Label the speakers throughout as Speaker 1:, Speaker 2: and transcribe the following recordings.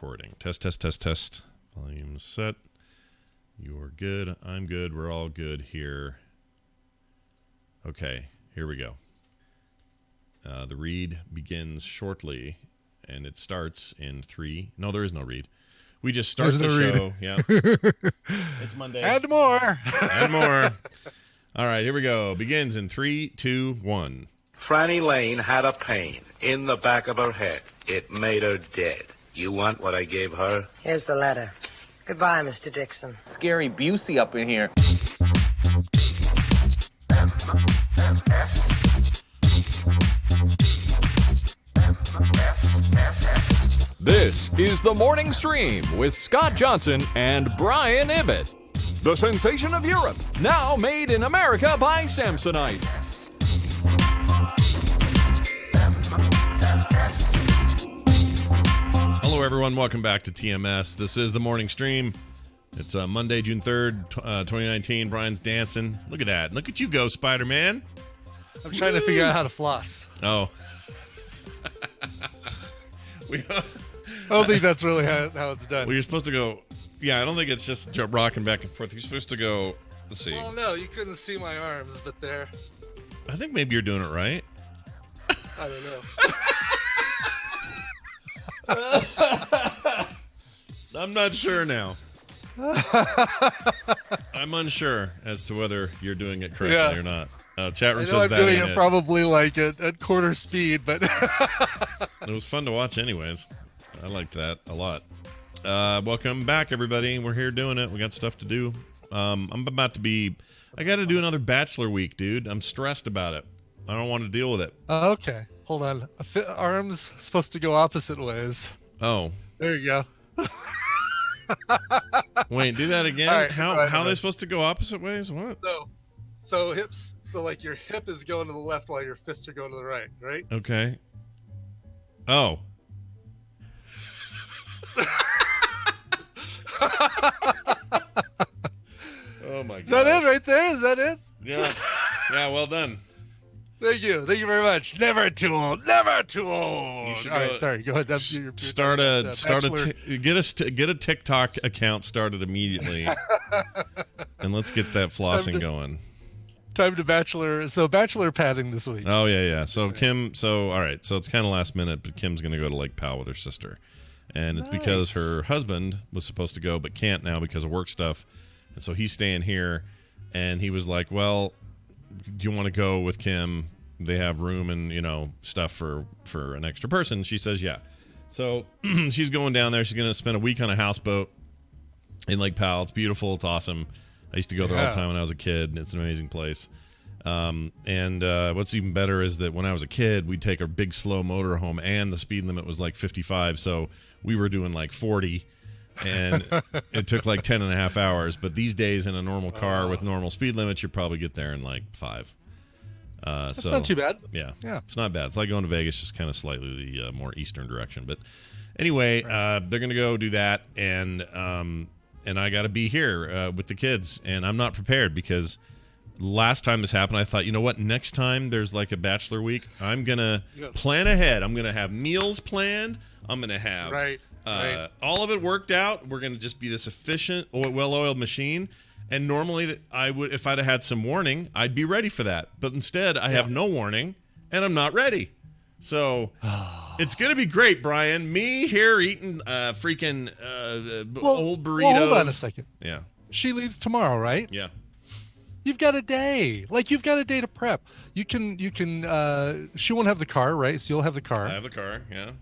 Speaker 1: recording. Test, test, test, test. Volume set. You're good. I'm good. We're all good here. Okay, here we go. The read begins shortly, and it starts in 3. No, there is no read. We just start the show. Yeah. It's Monday.
Speaker 2: And more.
Speaker 1: And more. All right, here we go. Begins in 3, 2, 1.
Speaker 3: Franny Lane had a pain in the back of her head. It made her dead. You want what I gave her?
Speaker 4: Here's the letter. Goodbye, Mr. Dixon.
Speaker 5: Scary Busey up in here.
Speaker 6: This is the Morning Stream with Scott Johnson and Brian Ibbett. The sensation of Europe, now made in America by Samsonite.
Speaker 1: Hello, everyone. Welcome back to TMS. This is the Morning Stream. It's Monday, June 3rd, 2019. Brian's dancing. Look at that. Look at you go, Spider-Man.
Speaker 2: I'm trying to figure out how to floss.
Speaker 1: Oh.
Speaker 2: I don't think that's really how it's done.
Speaker 1: Well, you're supposed to go... Yeah, I don't think it's just rocking back and forth. You're supposed to go... Let's see.
Speaker 2: Well, no, you couldn't see my arms, but there.
Speaker 1: I think maybe you're doing it right.
Speaker 2: I don't know.
Speaker 1: I'm not sure now. I'm unsure as to whether you're doing it correctly or not. Chat room says
Speaker 2: I'm
Speaker 1: that
Speaker 2: doing
Speaker 1: ain't
Speaker 2: it probably like at quarter speed, but
Speaker 1: it was fun to watch anyways. I liked that a lot. Welcome back, everybody. We're here doing it. We got stuff to do. I'm about to be... I got to do another Bachelor week, dude. I'm stressed about it. I don't want to deal with it.
Speaker 2: Okay. Hold on. Arms supposed to go opposite ways.
Speaker 1: Oh.
Speaker 2: There you go.
Speaker 1: Wait, do that again?
Speaker 2: Right,
Speaker 1: how are they supposed to go opposite ways? What?
Speaker 2: So hips. So like your hip is going to the left while your fists are going to the right, right?
Speaker 1: Okay. Oh. Oh my god.
Speaker 2: Is that it right there? Is that it?
Speaker 1: Yeah. Yeah, well done.
Speaker 2: Thank you. Thank you very much. Never too old. Never too old.
Speaker 1: All
Speaker 2: right, sorry. Go ahead. That's
Speaker 1: get a TikTok account started immediately. And let's get that flossing going.
Speaker 2: Time to Bachelor. So Bachelor padding this week.
Speaker 1: Oh yeah. So Kim, all right. So it's kind of last minute, but Kim's going to go to Lake Powell with her sister. And it's because her husband was supposed to go but can't now because of work stuff. And so he's staying here, and he was like, "Well, do you want to go with Kim? They have room and, stuff for an extra person." She says, yeah. So she's going down there. She's going to spend a week on a houseboat in Lake Powell. It's beautiful. It's awesome. I used to go there all the time when I was a kid. It's an amazing place. And what's even better is that when I was a kid, we'd take a big slow motor home, and the speed limit was like 55. So we were doing like 40. And it took like 10 and a half hours. But these days in a normal car with normal speed limits, you probably get there in like 5.
Speaker 2: That's not too bad.
Speaker 1: Yeah, it's not bad. It's like going to Vegas, just kind of slightly the more eastern direction. But anyway, they're gonna go do that, and I got to be here with the kids, and I'm not prepared because last time this happened, I thought, you know what? Next time there's like a Bachelor week, I'm gonna plan ahead. I'm gonna have meals planned. I'm gonna have all of it worked out. We're gonna just be this efficient, well-oiled machine. And normally, I would, if I'd have had some warning, I'd be ready for that. But instead, I have no warning, and I'm not ready. So it's gonna be great, Brian. Me here eating freaking old burritos.
Speaker 2: Well, hold on a second.
Speaker 1: Yeah.
Speaker 2: She leaves tomorrow, right?
Speaker 1: Yeah.
Speaker 2: You've got a day. You've got a day to prep. You can. She won't have the car, right? So you'll have the car.
Speaker 1: I have the car. Yeah,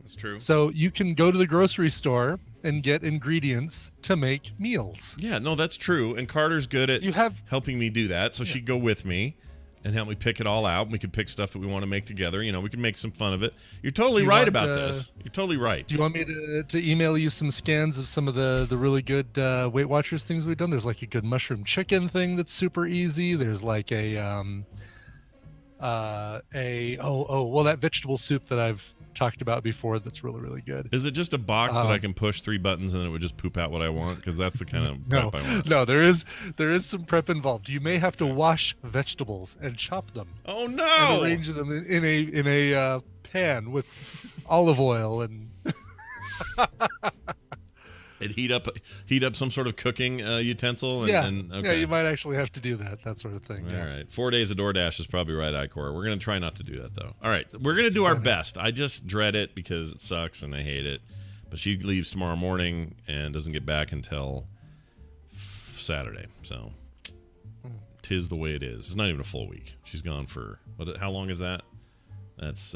Speaker 1: that's true.
Speaker 2: So you can go to the grocery store and get ingredients to make meals.
Speaker 1: Yeah, no, that's true. And Carter's good at helping me do that. So she'd go with me and help me pick it all out. We could pick stuff that we want to make together. We can make some fun of it. You're totally right about this. You're totally right.
Speaker 2: Do you want me to email you some scans of some of the really good Weight Watchers things we've done? There's like a good mushroom chicken thing that's super easy. There's like that vegetable soup that I've talked about before that's really, really good.
Speaker 1: Is it just a box that I can push 3 buttons and then it would just poop out what I want? Because that's the kind of prep I want.
Speaker 2: No, there is some prep involved. You may have to wash vegetables and chop them.
Speaker 1: Oh no!
Speaker 2: And arrange them in a pan with olive oil and
Speaker 1: And heat up some sort of cooking utensil. And,
Speaker 2: Yeah,
Speaker 1: okay.
Speaker 2: yeah, you might actually have to do that sort of thing.
Speaker 1: All right. 4 days of DoorDash is probably right, Icor. We're going to try not to do that, though. All right. We're going to do our best. I just dread it because it sucks and I hate it. But she leaves tomorrow morning and doesn't get back until Saturday. So, 'tis the way it is. It's not even a full week. She's gone for, how long is that? That's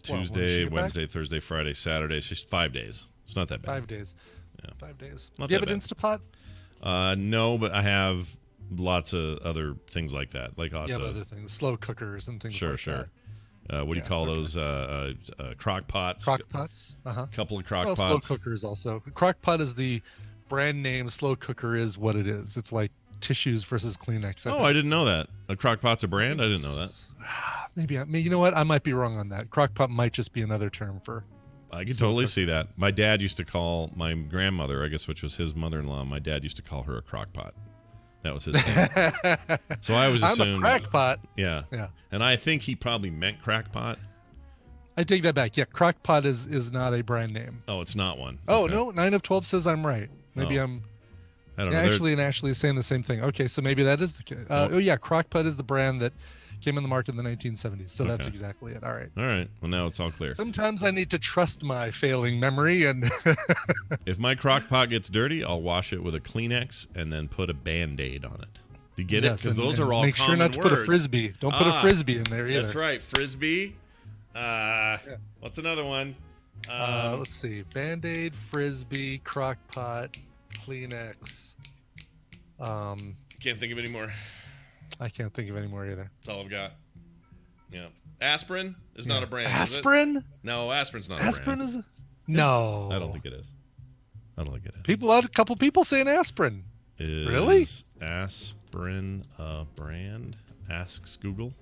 Speaker 1: Tuesday, Wednesday, Thursday, Friday, Saturday. It's just 5 days. It's not that bad.
Speaker 2: 5 days.
Speaker 1: Yeah.
Speaker 2: 5 days.
Speaker 1: Not
Speaker 2: Do you have
Speaker 1: that
Speaker 2: an Instapot?
Speaker 1: No, but I have lots of other things like that. Like lots of
Speaker 2: other things, slow cookers and things.
Speaker 1: Sure,
Speaker 2: like
Speaker 1: sure.
Speaker 2: That.
Speaker 1: What do you call those? Crock pots.
Speaker 2: Crock pots.
Speaker 1: A couple of crock
Speaker 2: Slow
Speaker 1: pots.
Speaker 2: cookers also. Crock pot is the brand name. Slow cooker is what it is. It's like tissues versus Kleenex.
Speaker 1: I didn't know that. A crock pot's a brand? I didn't know that.
Speaker 2: Maybe you know what? I might be wrong on that. Crock pot might just be another term for.
Speaker 1: I could totally see that. My dad used to call my grandmother, I guess, which was his mother-in-law. My dad used to call her a crock pot. That was his name. So I always assumed.
Speaker 2: I'm a crackpot.
Speaker 1: Yeah.
Speaker 2: Yeah.
Speaker 1: And I think he probably meant crackpot.
Speaker 2: I take that back. Yeah, crockpot is not a brand name.
Speaker 1: Oh, it's not one.
Speaker 2: Oh,
Speaker 1: Okay.
Speaker 2: no, 9 of 12 says I'm right. Maybe
Speaker 1: Oh.
Speaker 2: I'm.
Speaker 1: I don't
Speaker 2: Yeah,
Speaker 1: know.
Speaker 2: actually, and Ashley is saying the same thing. Okay, so maybe that is the case. Oh, yeah, crockpot is the brand that came in the market in the 1970s. So that's
Speaker 1: Okay.
Speaker 2: exactly it. All right.
Speaker 1: All right. Well, now it's all clear.
Speaker 2: Sometimes I need to trust my failing memory and.
Speaker 1: If my crock pot gets dirty, I'll wash it with a Kleenex and then put a Band-Aid on it. Do you get it?
Speaker 2: Yes,
Speaker 1: Because
Speaker 2: and-
Speaker 1: those
Speaker 2: and
Speaker 1: are all
Speaker 2: make
Speaker 1: common
Speaker 2: sure not to
Speaker 1: words.
Speaker 2: put a frisbee. Don't put a frisbee in there either.
Speaker 1: That's right. Frisbee. What's another one?
Speaker 2: Let's see. Band-Aid, frisbee, crockpot, Kleenex.
Speaker 1: Can't think of any more.
Speaker 2: I can't think of any more either.
Speaker 1: That's all I've got. Yeah. Aspirin is not a brand. is it?
Speaker 2: Aspirin?
Speaker 1: No, aspirin's not
Speaker 2: Aspirin
Speaker 1: a brand.
Speaker 2: is a... No.
Speaker 1: I don't think it is. I don't think it is.
Speaker 2: A couple people saying aspirin.
Speaker 1: Is
Speaker 2: Really?
Speaker 1: aspirin a brand? Asks Google.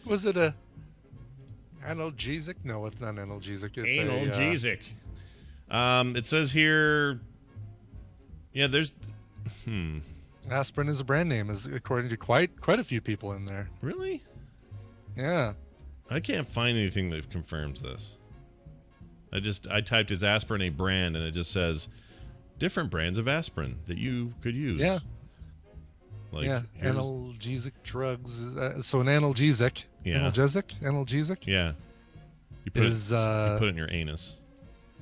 Speaker 2: Was it a analgesic? No, it's not analgesic. It's
Speaker 1: It says here. Yeah, there's.
Speaker 2: Aspirin is a brand name, is according to quite a few people in there.
Speaker 1: Really?
Speaker 2: Yeah.
Speaker 1: I can't find anything that confirms this. I typed is aspirin a brand, and it just says different brands of aspirin that you could use.
Speaker 2: Yeah.
Speaker 1: Like,
Speaker 2: Yeah.
Speaker 1: here's-
Speaker 2: Analgesic drugs. So an analgesic.
Speaker 1: Yeah.
Speaker 2: Analgesic.
Speaker 1: Yeah. You put
Speaker 2: Is,
Speaker 1: it. You put it in your anus.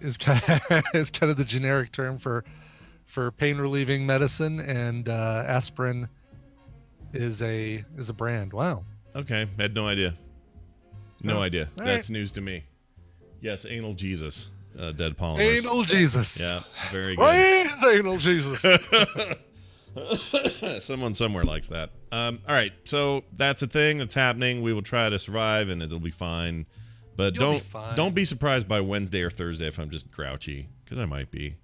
Speaker 2: is kind of the generic term for pain relieving medicine, and aspirin is a brand. Wow.
Speaker 1: Okay, had no idea. No
Speaker 2: Oh,
Speaker 1: idea.
Speaker 2: all
Speaker 1: That's
Speaker 2: right.
Speaker 1: news to me. Yes, anal Jesus, dead polymers.
Speaker 2: Anal Jesus.
Speaker 1: Yeah, very good.
Speaker 2: Praise anal Jesus.
Speaker 1: Someone somewhere likes that. All right, so that's a thing that's happening. We will try to survive, and it'll be fine. But
Speaker 2: You'll be fine.
Speaker 1: don't be surprised by Wednesday or Thursday if I'm just grouchy, because I might be.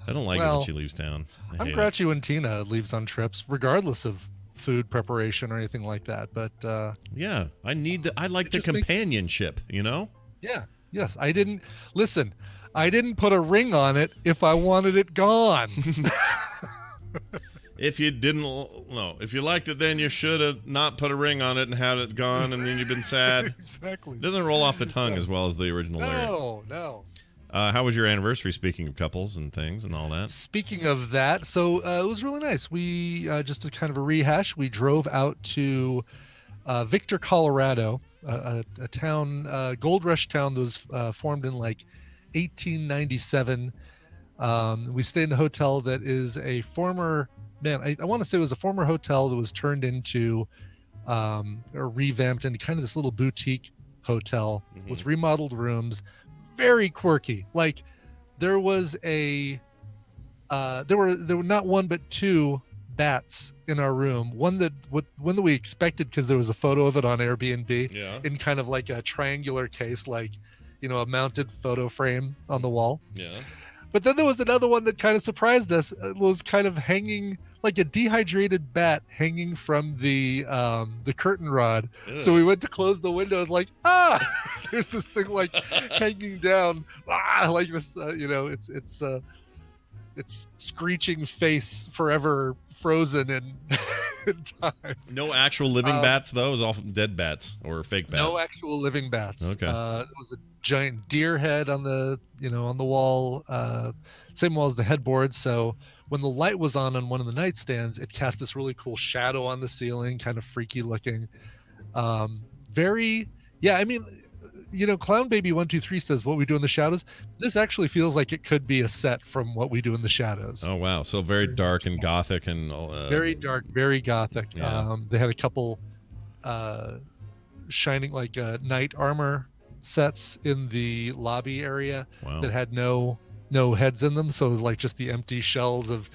Speaker 1: I don't like it
Speaker 2: Well,
Speaker 1: when she leaves town. I
Speaker 2: I'm
Speaker 1: hate
Speaker 2: grouchy when Tina leaves on trips, regardless of food preparation or anything like that. But
Speaker 1: it. Yeah, I need the. I like the
Speaker 2: just think-
Speaker 1: companionship. You know.
Speaker 2: yeah, yes, I didn't put a ring on it if I wanted it gone.
Speaker 1: If you didn't, no. If you liked it, then you should have not put a ring on it and had it gone, and then you've been sad.
Speaker 2: Exactly.
Speaker 1: It doesn't roll off the tongue as well as the original lyric.
Speaker 2: No.
Speaker 1: How was your anniversary? Speaking of couples and things and all that.
Speaker 2: Speaking of that, so it was really nice. We just a kind of a rehash. We drove out to Victor, Colorado, a town, gold rush town that was formed in like 1897. We stayed in a hotel that is a former, I want to say it was a former hotel that was turned into or revamped into kind of this little boutique hotel with remodeled rooms. Very quirky. Like there was there were not one but two bats in our room. One that we expected because there was a photo of it on Airbnb in kind of like a triangular case, like a mounted photo frame on the wall.
Speaker 1: Yeah.
Speaker 2: But then there was another one that kind of surprised us. It was kind of hanging like a dehydrated bat hanging from the curtain rod.
Speaker 1: Ew.
Speaker 2: So we went to close the window and like, there's this thing like hanging down, like this, its screeching face forever frozen and good time.
Speaker 1: No actual living bats, though? It was all dead bats or fake bats?
Speaker 2: No actual living bats.
Speaker 1: Okay.
Speaker 2: It was a giant deer head on the wall, same wall as the headboard. So when the light was on one of the nightstands, it cast this really cool shadow on the ceiling, kind of freaky looking. Very, yeah. I mean, Clown Baby 123 says what we do in the shadows. This actually feels like it could be a set from What We Do in the Shadows.
Speaker 1: Oh wow! So very dark and gothic and
Speaker 2: very dark, very gothic.
Speaker 1: Yeah.
Speaker 2: They had a couple shining like knight armor sets in the lobby area
Speaker 1: Wow.
Speaker 2: that had no heads in them, so it was like just the empty shells of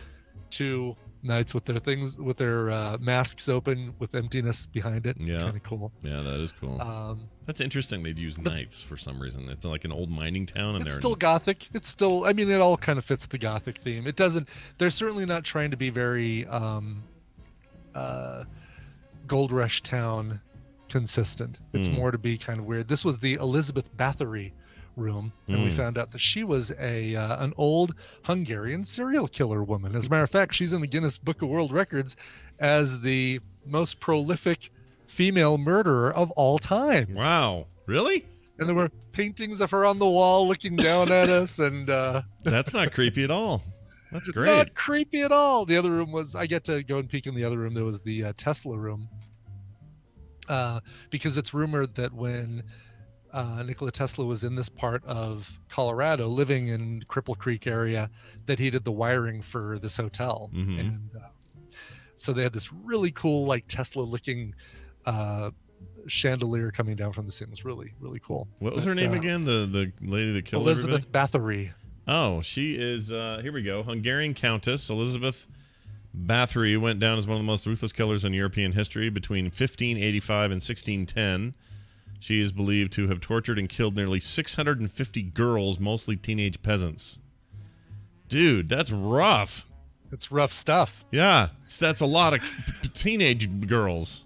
Speaker 2: two knights with their masks open with emptiness behind it.
Speaker 1: Yeah.
Speaker 2: Kind of cool.
Speaker 1: Yeah, that is cool. That's interesting. They'd use knights for some reason. It's like an old mining town, and
Speaker 2: It's
Speaker 1: they're
Speaker 2: still gothic. It's still, I mean, it all kind of fits the gothic theme. It doesn't. They're certainly not trying to be very Gold Rush town consistent. It's more to be kind of weird. This was the Elizabeth Bathory room, and we found out that she was an old Hungarian serial killer woman. As a matter of fact, she's in the Guinness Book of World Records as the most prolific female murderer of all time.
Speaker 1: Wow. Really?
Speaker 2: And there were paintings of her on the wall looking down at us, and
Speaker 1: That's not creepy at all. That's great.
Speaker 2: not creepy at all. The other room was, I get to go and peek in the other room. There was the Tesla room, because it's rumored that when Nikola Tesla was in this part of Colorado, living in Cripple Creek area, that he did the wiring for this hotel.
Speaker 1: Mhm.
Speaker 2: And so they had this really cool, like Tesla looking chandelier coming down from the ceiling. It was really, really cool.
Speaker 1: What was her name again? The lady that killed
Speaker 2: Elizabeth
Speaker 1: everybody?
Speaker 2: Bathory.
Speaker 1: Oh, she is, here we go, Hungarian Countess Elizabeth Bathory went down as one of the most ruthless killers in European history between 1585 and 1610. She is believed to have tortured and killed nearly 650 girls, mostly teenage peasants. Dude, that's rough.
Speaker 2: It's rough stuff.
Speaker 1: Yeah, that's a lot of teenage girls.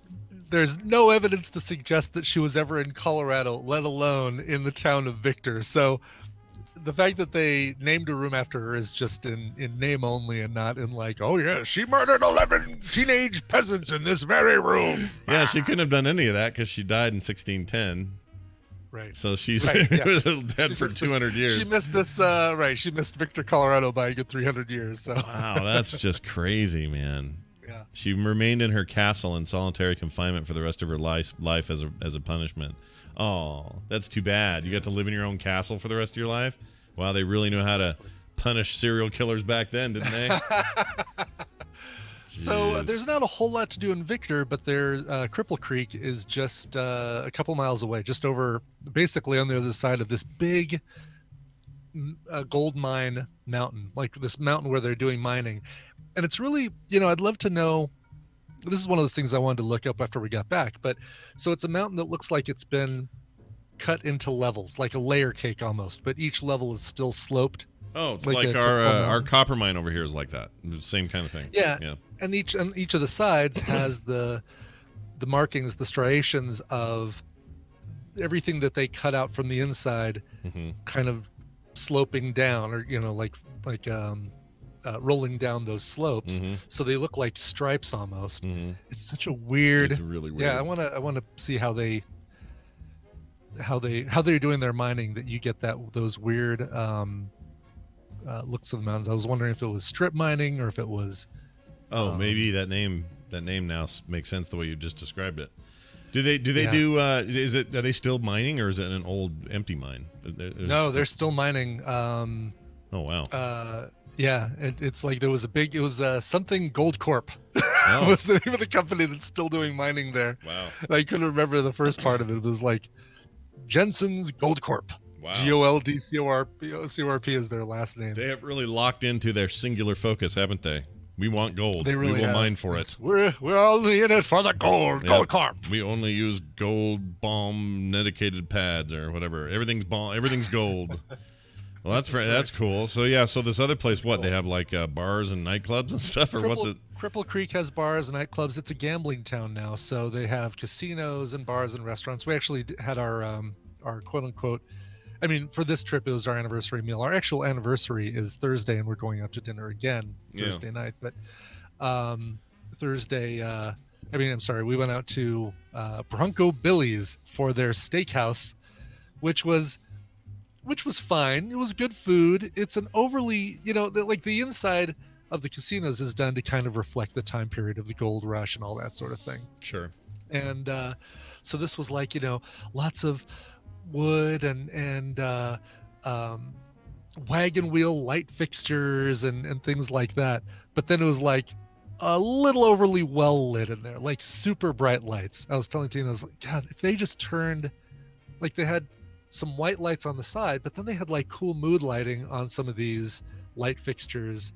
Speaker 2: There's no evidence to suggest that she was ever in Colorado, let alone in the town of Victor. So the fact that they named a room after her is just in name only, and not in like, oh yeah, she murdered 11 teenage peasants in this very room.
Speaker 1: Yeah, she couldn't have done any of that because she died in 1610.
Speaker 2: Right.
Speaker 1: So she's
Speaker 2: Right, yeah.
Speaker 1: dead for 200 years.
Speaker 2: She missed this, right. She missed Victor, Colorado by a good 300 years. So.
Speaker 1: Wow, that's just crazy, man.
Speaker 2: Yeah.
Speaker 1: She remained in her castle in solitary confinement for the rest of her life as a punishment. Oh, that's too bad. You got to live in your own castle for the rest of your life? Wow, they really knew how to punish serial killers back then, didn't they?
Speaker 2: So there's not a whole lot to do in Victor, but their Cripple Creek is just a couple miles away, just over, basically on the other side of this big gold mine mountain, like this mountain where they're doing mining. And it's really, I'd love to know, this is one of those things I wanted to look up after we got back, but so it's a mountain that looks like it's been cut into levels, like a layer cake almost, but each level is still sloped.
Speaker 1: Oh, it's
Speaker 2: like
Speaker 1: like our copper mine over here is like that. Same kind of thing.
Speaker 2: Yeah. And each of the sides has the markings, the striations of everything that they cut out from the inside, kind of sloping down, or like rolling down those slopes, so they look like stripes almost. It's such a weird.
Speaker 1: It's really weird.
Speaker 2: Yeah, I want to see how they're doing their mining, that you get those weird looks of the mountains. I was wondering if it was strip mining or if it was.
Speaker 1: Oh, maybe that name now makes sense the way you just described it. Do they do? Are they still mining, or is it an old empty mine?
Speaker 2: They're still mining.
Speaker 1: Oh wow.
Speaker 2: Yeah, it's like it was something Gold Corp.
Speaker 1: Oh.
Speaker 2: Was the name of the company that's still doing mining there.
Speaker 1: Wow.
Speaker 2: I couldn't remember the first part of it. It was like Jensen's Gold Corp.
Speaker 1: Wow.
Speaker 2: GOLDCORP is their last name.
Speaker 1: They have really locked into their singular focus, haven't they? We want gold.
Speaker 2: They really
Speaker 1: we will
Speaker 2: have.
Speaker 1: mine for it.
Speaker 2: We're only in it for the gold.
Speaker 1: Yep.
Speaker 2: Gold Corp.
Speaker 1: We only use gold bomb dedicated pads or whatever. Everything's gold. Well, that's cool. So so this other place, what they have like bars and nightclubs and stuff, or what's it?
Speaker 2: Cripple Creek has bars and nightclubs. It's a gambling town now, so they have casinos and bars and restaurants. We actually had our quote unquote. I mean, for this trip, it was our anniversary meal. Our actual anniversary is Thursday, and we're going out to dinner again Thursday night. But Thursday. I'm sorry. We went out to Bronco Billy's for their steakhouse, which was fine. It was good food. It's an overly, like the inside of the casinos is done to kind of reflect the time period of the gold rush and all that sort of thing.
Speaker 1: Sure.
Speaker 2: And so this was like, lots of wood and wagon wheel light fixtures and things like that. But then it was like a little overly well lit in there, like super bright lights. I was telling Tina, I was like, God, if they just turned, like they had some white lights on the side, but then they had like cool mood lighting on some of these light fixtures.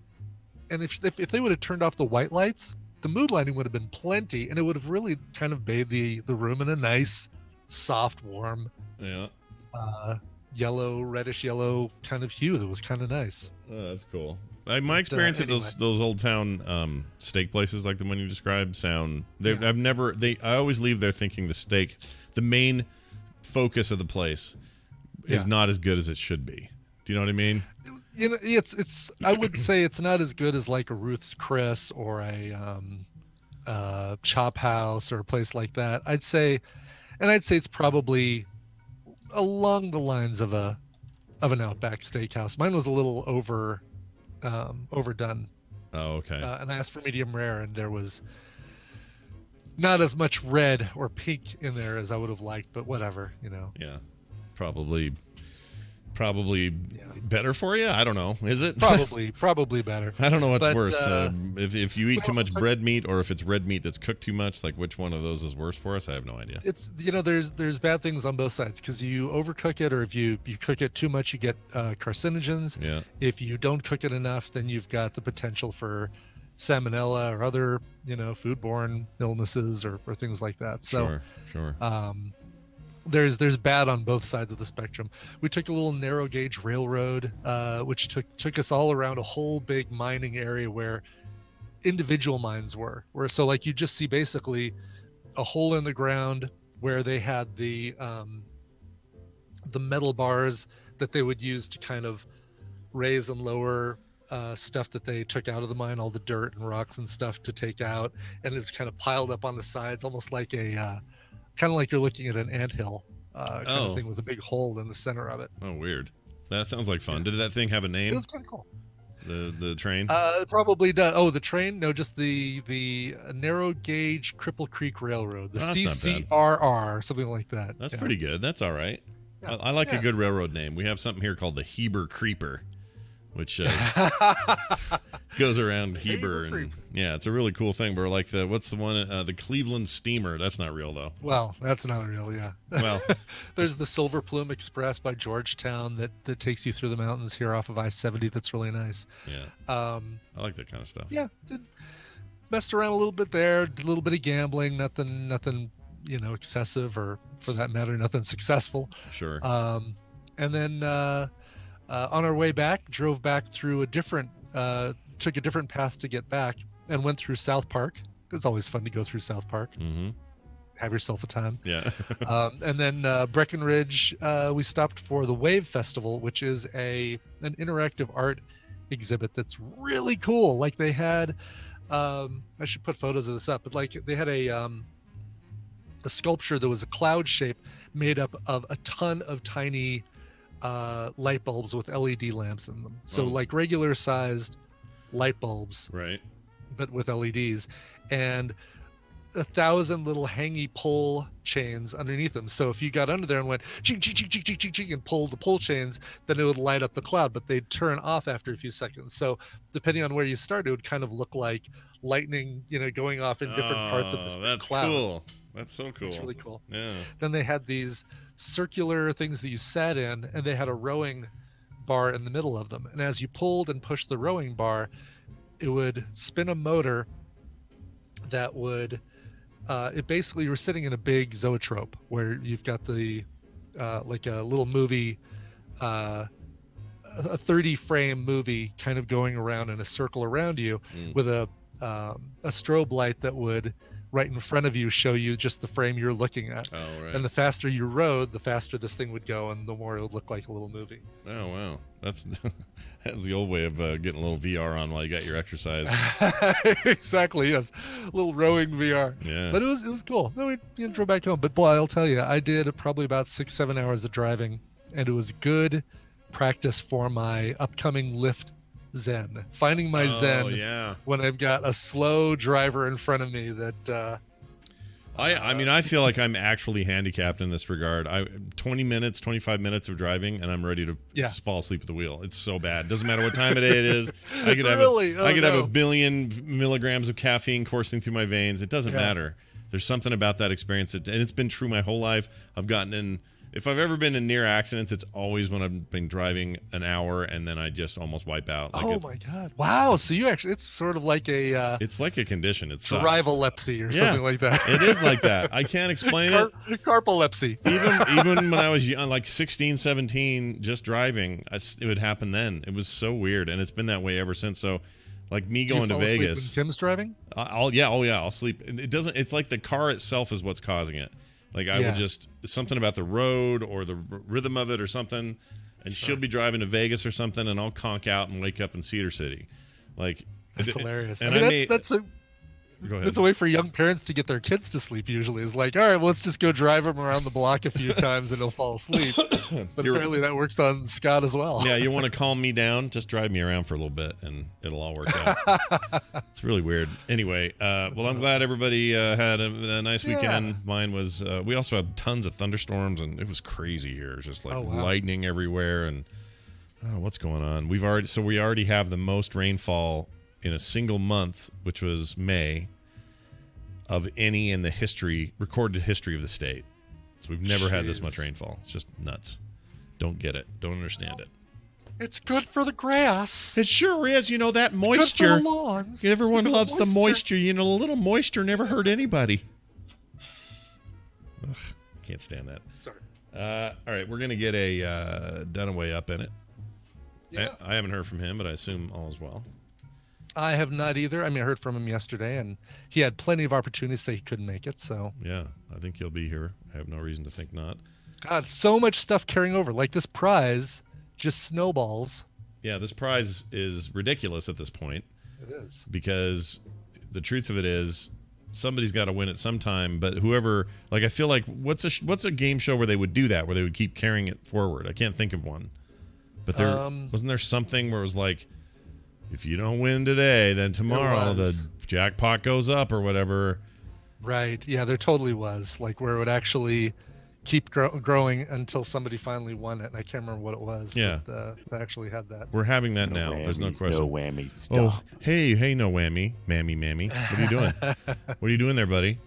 Speaker 2: And if they would have turned off the white lights, the mood lighting would have been plenty, and it would have really kind of bathed the room in a nice, soft, warm, yellow, reddish yellow kind of hue that was kind of nice.
Speaker 1: Oh, that's cool. My experience at those old town steak places like the one you described I always leave there thinking the main focus of the place is not as good as it should be. Do you know what I mean?
Speaker 2: It's I would say it's not as good as like a Ruth's Chris or a Chop House or a place like that. I'd say it's probably along the lines of an Outback Steakhouse. Mine was a little overdone.
Speaker 1: Oh, okay.
Speaker 2: And I asked for medium rare, and there was not as much red or pink in there as I would have liked, but whatever,
Speaker 1: Yeah, probably better for you. I don't know. Is it
Speaker 2: probably better?
Speaker 1: I don't know what's worse. If you eat too much red meat, or if it's red meat that's cooked too much, like which one of those is worse for us? I have no idea.
Speaker 2: It's there's bad things on both sides, because you overcook it, or if you cook it too much, you get carcinogens.
Speaker 1: Yeah.
Speaker 2: If you don't cook it enough, then you've got the potential for salmonella or other foodborne illnesses or things like that. So
Speaker 1: sure.
Speaker 2: There's bad on both sides of the spectrum. We took a little narrow gauge railroad, which took us all around a whole big mining area where individual mines were. So like you just see basically a hole in the ground where they had the metal bars that they would use to kind of raise and lower stuff that they took out of the mine, all the dirt and rocks and stuff to take out, and it's kind of piled up on the sides, almost like kind of like you're looking at an anthill kind of thing with a big hole in the center of it.
Speaker 1: Oh, weird. That sounds like fun. Did that thing have a name?
Speaker 2: It was kind of cool.
Speaker 1: The train?
Speaker 2: It probably does. Oh, the train? No, just the narrow gauge Cripple Creek Railroad, the CCRR, something like that.
Speaker 1: That's pretty good. That's all right. Yeah. I like a good railroad name. We have something here called the Heber Creeper, which goes around Heber, and it's a really cool thing. But like what's the one? The Cleveland Steamer. That's not real though.
Speaker 2: Well, that's not real. Yeah.
Speaker 1: Well,
Speaker 2: there's the Silver Plume Express by Georgetown that takes you through the mountains here off of I-70. That's really nice.
Speaker 1: Yeah. I like that kind of stuff.
Speaker 2: Yeah. Messed around a little bit there. Did a little bit of gambling. Nothing. Excessive, or for that matter, nothing successful.
Speaker 1: Sure.
Speaker 2: And then on our way back, drove back through took a different path to get back, and went through South Park. It's always fun to go through South Park.
Speaker 1: Mm-hmm.
Speaker 2: Have yourself a time.
Speaker 1: Yeah.
Speaker 2: And then Breckenridge, we stopped for the Wave Festival, which is an interactive art exhibit that's really cool. Like they had, I should put photos of this up, but like they had a sculpture that was a cloud shape made up of a ton of tiny light bulbs with LED lamps in them. So like regular sized light bulbs,
Speaker 1: right?
Speaker 2: But with LEDs, and 1,000 little hangy pull chains underneath them. So if you got under there and went ching ching ching ching ching ching ching and pulled the pull chains, then it would light up the cloud, but they'd turn off after a few seconds. So depending on where you start, it would kind of look like lightning, going off in different parts of this cloud.
Speaker 1: That's cool. That's so cool.
Speaker 2: It's really cool.
Speaker 1: Yeah.
Speaker 2: Then they had these circular things that you sat in, and they had a rowing bar in the middle of them. And as you pulled and pushed the rowing bar, it would spin a motor that would it basically, you were sitting in a big zoetrope where you've got the like a little movie, a 30 frame movie kind of going around in a circle around you with a strobe light that would right in front of you show you just the frame you're looking at.
Speaker 1: Oh, right.
Speaker 2: And the faster you rode, the faster this thing would go, and the more it would look like a little movie.
Speaker 1: Oh, wow. That's the old way of getting a little VR on while you got your exercise.
Speaker 2: Exactly, yes. A little rowing VR.
Speaker 1: Yeah.
Speaker 2: But it was cool. No, we drove back home. But boy, I'll tell you, I did probably about 6-7 hours of driving, and it was good practice for my upcoming Lyft Zen. Finding my Zen
Speaker 1: yeah.
Speaker 2: when I've got a slow driver in front of me that
Speaker 1: I mean, I feel like I'm actually handicapped in this regard. 25 minutes of driving, and I'm ready to fall asleep at the wheel. It's so bad. Doesn't matter what time of day it is. I could have have a billion milligrams of caffeine coursing through my veins. It doesn't matter. There's something about that experience, and it's been true my whole life. I've gotten in. If I've ever been in near accidents, it's always when I've been driving an hour and then I just almost wipe out. Like
Speaker 2: my God. Wow. So you actually, it's sort of like a...
Speaker 1: it's like a condition. It sucks.
Speaker 2: Drivalepsy or something like that.
Speaker 1: It is like that. I can't explain it.
Speaker 2: Carpolepsy.
Speaker 1: Even when I was young, like 16, 17, just driving, it would happen then. It was so weird, and it's been that way ever since. So, like me going to Vegas...
Speaker 2: when Tim's driving?
Speaker 1: I'll sleep. It doesn't... It's like the car itself is what's causing it. Like I will just something about the road or the rhythm of it or something, and she'll be driving to Vegas or something, and I'll conk out and wake up in Cedar City. Like
Speaker 2: that's hilarious.
Speaker 1: And
Speaker 2: that's a way for young parents to get their kids to sleep. Usually, is like, all right, well, let's just go drive them around the block a few times and he'll fall asleep. But apparently, that works on Scott as well.
Speaker 1: Yeah, you want to calm me down? Just drive me around for a little bit, and it'll all work out. It's really weird. Anyway, well, I'm glad everybody had a nice weekend. Mine was. We also had tons of thunderstorms, and it was crazy here. It was just like lightning everywhere, and what's going on? We already have the most rainfall in a single month, which was May, of any in the recorded history of the state. So we've never had this much rainfall. It's just nuts. Don't get it. Don't understand it.
Speaker 2: It's good for the grass.
Speaker 1: It sure is. That moisture.
Speaker 2: Good for the lawns.
Speaker 1: Everyone loves the moisture. A little moisture never hurt anybody. Ugh, can't stand that.
Speaker 2: Sorry.
Speaker 1: All right, we're going to get a Dunaway up in it.
Speaker 2: Yeah.
Speaker 1: I haven't heard from him, but I assume all is well.
Speaker 2: I have not either. I mean, I heard from him yesterday, and he had plenty of opportunities to say he couldn't make it. So
Speaker 1: yeah, I think he'll be here. I have no reason to think not.
Speaker 2: God, so much stuff carrying over. Like this prize just snowballs.
Speaker 1: Yeah, this prize is ridiculous at this point.
Speaker 2: It is.
Speaker 1: Because the truth of it is, somebody's got to win it sometime. But whoever, like, I feel like what's a game show where they would do that, where they would keep carrying it forward? I can't think of one. But there wasn't there something where it was like, if you don't win today, then tomorrow the jackpot goes up or whatever.
Speaker 2: Right. Yeah, there totally was. Like where it would actually keep growing until somebody finally won it. And I can't remember what it was.
Speaker 1: Yeah.
Speaker 2: But, they actually had that.
Speaker 1: We're having that now.
Speaker 7: Whammies,
Speaker 1: there's no question.
Speaker 7: No whammy. Stop.
Speaker 1: Oh, hey, no whammy. Mammy. What are you doing? What are you doing there, buddy?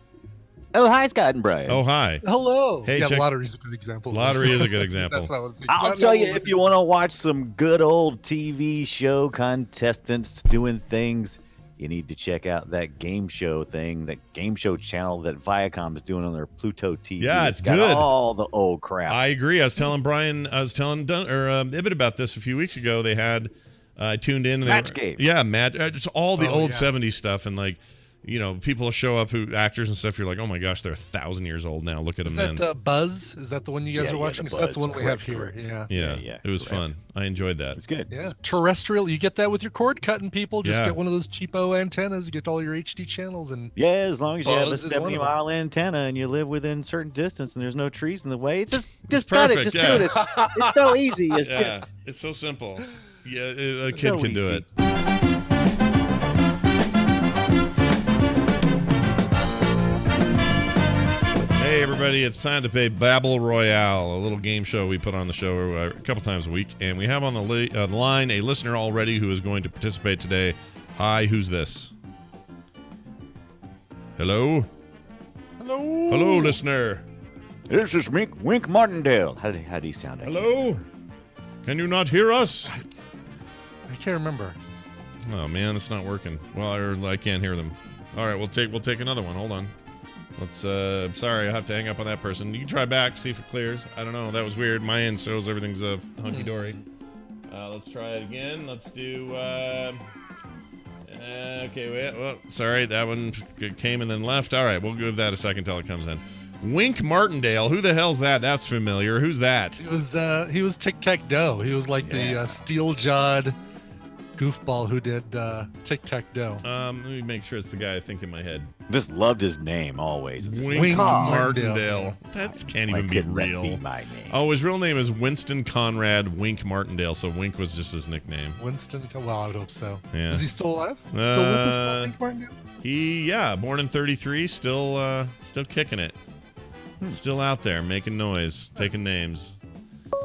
Speaker 7: Oh, hi, Scott and Brian.
Speaker 1: Oh, hi.
Speaker 2: Hello.
Speaker 1: Hey,
Speaker 2: yeah, lottery's a good example.
Speaker 1: Lottery is a good example.
Speaker 7: I'll tell you, if you want to watch some good old TV show contestants doing things, you need to check out that game show thing, that game show channel that Viacom is doing on their Pluto TV.
Speaker 1: Yeah, it's
Speaker 7: got
Speaker 1: good.
Speaker 7: All the old crap.
Speaker 1: I agree. I was telling Ibbett about this a few weeks ago. They had I tuned in. And
Speaker 7: Match Game.
Speaker 1: Yeah, just all the old 70s stuff, and like, people show up actors and stuff. You're like, oh my gosh, they're 1,000 years old now. Look at them then.
Speaker 2: Is that Buzz? Is that the one you guys are watching?
Speaker 7: The
Speaker 2: That's the one we have
Speaker 7: correct.
Speaker 2: here.
Speaker 1: Yeah. It was fun. I enjoyed that.
Speaker 7: It's good.
Speaker 2: Yeah, terrestrial. You get that with your cord cutting, people. Just
Speaker 1: Yeah.
Speaker 2: get one of those cheapo antennas. Get all your HD channels and.
Speaker 7: Yeah, as long as you have a
Speaker 2: Buzz is one of them.
Speaker 7: 70-mile antenna and you live within certain distance and there's no trees in the way, just cut
Speaker 1: perfect,
Speaker 7: it. Just
Speaker 1: yeah.
Speaker 7: do it. It's so easy. It's
Speaker 1: Yeah,
Speaker 7: just
Speaker 1: it's so simple. Yeah, a kid
Speaker 7: so
Speaker 1: can do
Speaker 7: easy.
Speaker 1: it. Hey everybody, it's time to play Babble Royale, a little game show we put on the show a couple times a week, and we have on the line a listener already who is going to participate today. Hi, who's this? Hello, listener.
Speaker 7: This is Wink Martindale. How do you sound?
Speaker 1: Hello, can you not hear us?
Speaker 2: I can't remember.
Speaker 1: Oh man, it's not working. Well, I can't hear them. All right, we'll take another one. Hold on. Let's. Sorry, I'll have to hang up on that person. You can try back, see if it clears. I don't know. That was weird. My end shows everything's hunky dory. Let's try it again. Let's do. Okay, wait. Well, sorry, that one came and then left. All right, we'll give that a second till it comes in. Wink Martindale. Who the hell's that? That's familiar. Who's that?
Speaker 2: He was Tic-Tac-Doe. He was like the steel-jawed goofball who did Tic-Tac-Doe.
Speaker 1: Let me make sure it's the guy I think in my head.
Speaker 7: Just loved his name always.
Speaker 1: Wink Martindale. That can't even be real.
Speaker 7: Be my name?
Speaker 1: Oh, his real name is Winston Conrad Wink Martindale, so Wink was just his nickname.
Speaker 2: Winston. Well, I would hope so.
Speaker 1: Yeah.
Speaker 2: Is he still alive? Still with us, Wink Martindale?
Speaker 1: Born in 33, still kicking it. Still out there, making noise, taking names.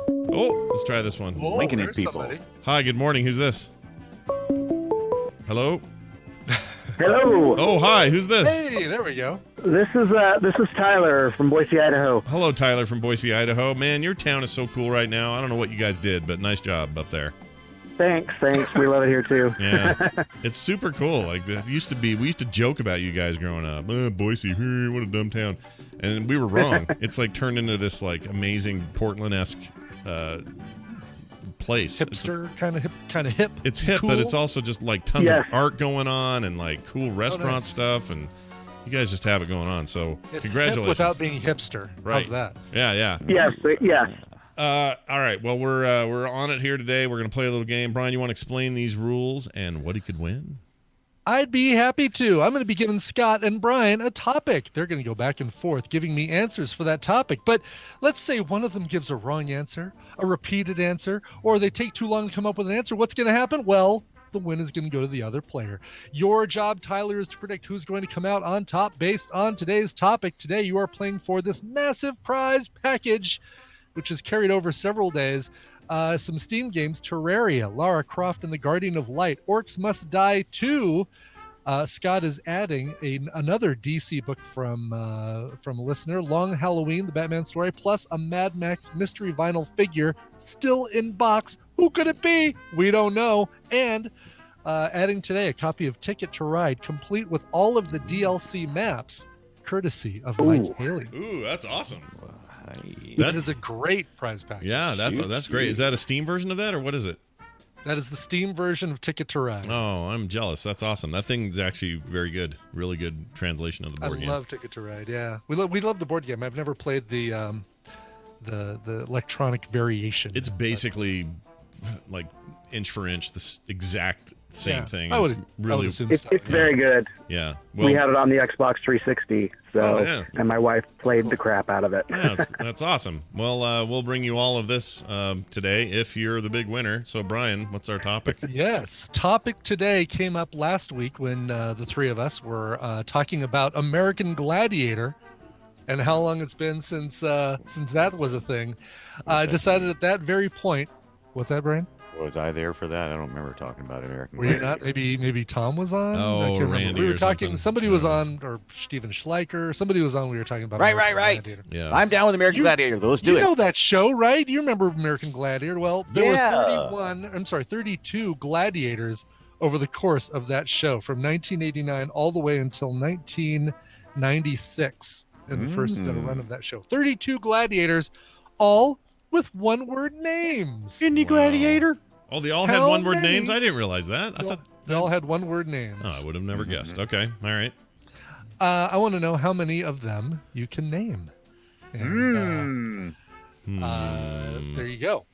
Speaker 1: Oh, let's try this one.
Speaker 2: Oh,
Speaker 7: Winking at
Speaker 2: there's
Speaker 7: people.
Speaker 2: somebody.
Speaker 1: Hi, good morning. Who's this? Hello?
Speaker 8: Hello.
Speaker 1: Oh, hi. Who's this?
Speaker 2: Hey, there we go.
Speaker 8: This is Tyler from Boise, Idaho.
Speaker 1: Hello, Tyler from Boise, Idaho. Man, your town is so cool right now. I don't know what you guys did, but nice job up there.
Speaker 8: Thanks. We love it here too.
Speaker 1: Yeah, it's super cool. Like we used to joke about you guys growing up. Boise, what a dumb town, and we were wrong. It's like turned into this like amazing Portland-esque place.
Speaker 2: Hipster, kind of hip.
Speaker 1: It's hip,
Speaker 2: cool.
Speaker 1: but it's also just like tons
Speaker 8: Yes.
Speaker 1: of art going on and like cool restaurant
Speaker 2: nice.
Speaker 1: stuff, and you guys just have it going on. So
Speaker 2: It's
Speaker 1: congratulations.
Speaker 2: hip without being hipster.
Speaker 1: Right.
Speaker 2: How's that?
Speaker 1: Yeah.
Speaker 8: Yes.
Speaker 1: All right. Well, we're on it here today. We're gonna play a little game. Brian, you want to explain these rules and what he could win?
Speaker 2: I'd be happy to. I'm going to be giving Scott and Brian a topic. They're going to go back and forth giving me answers for that topic. But let's say one of them gives a wrong answer, a repeated answer, or they take too long to come up with an answer. What's going to happen? Well, the win is going to go to the other player. Your job, Tyler, is to predict who's going to come out on top based on today's topic. Today, you are playing for this massive prize package, which is carried over several days. Some Steam games, Terraria, Lara Croft and the Guardian of Light, Orcs Must Die 2. Scott is adding another DC book from a listener, Long Halloween, the Batman story, plus a Mad Max mystery vinyl figure still in box. Who could it be? We don't know. And adding today a copy of Ticket to Ride, complete with all of the DLC maps, courtesy of Mike Haley.
Speaker 1: Ooh, that's awesome.
Speaker 2: That is a great prize pack.
Speaker 1: Yeah, that's great. Is that a Steam version of that, or what is it?
Speaker 2: That is the Steam version of Ticket to Ride.
Speaker 1: Oh, I'm jealous. That's awesome. That thing's actually very good. Really good translation of the board game.
Speaker 2: I love Ticket to Ride. Yeah, we love the board game. I've never played the electronic variation.
Speaker 1: It's basically like inch for inch the exact same thing.
Speaker 2: I
Speaker 1: It's
Speaker 2: would
Speaker 1: really
Speaker 2: assume
Speaker 8: It's
Speaker 2: so.
Speaker 8: very good.
Speaker 1: yeah.
Speaker 8: We had it on the Xbox 360, and my wife played the crap out of it.
Speaker 1: Yeah, that's awesome. Well, we'll bring you all of this today if you're the big winner. So, Brian, what's our topic?
Speaker 2: Yes, topic today came up last week when the three of us were talking about American Gladiator and how long it's been since that was a thing. Decided at that very point. What's that, Brian?
Speaker 7: Was I there for that? I don't remember talking about American.
Speaker 2: Were you not? Maybe Tom was on.
Speaker 1: Oh,
Speaker 2: I can't remember.
Speaker 1: Randy
Speaker 2: We were
Speaker 1: or
Speaker 2: talking.
Speaker 1: something.
Speaker 2: Somebody was on, or Steven Schleicher. Somebody was on. We were talking about.
Speaker 7: Right.
Speaker 2: Gladiator.
Speaker 1: Yeah.
Speaker 7: I'm down with American Gladiator. Let's do
Speaker 2: You
Speaker 7: it.
Speaker 2: know that show, right? You remember American Gladiator? Well, there were 32 gladiators over the course of that show from 1989 all the way until 1996 in the first run of that show. 32 gladiators, all with one-word names.
Speaker 7: Indie Gladiator.
Speaker 1: Oh, they all had
Speaker 2: How
Speaker 1: one-word
Speaker 2: many?
Speaker 1: names? I didn't realize that. I thought
Speaker 2: They all had one-word names.
Speaker 1: Oh, I would have never guessed. Okay. All right.
Speaker 2: I want to know how many of them you can name. And, there you go.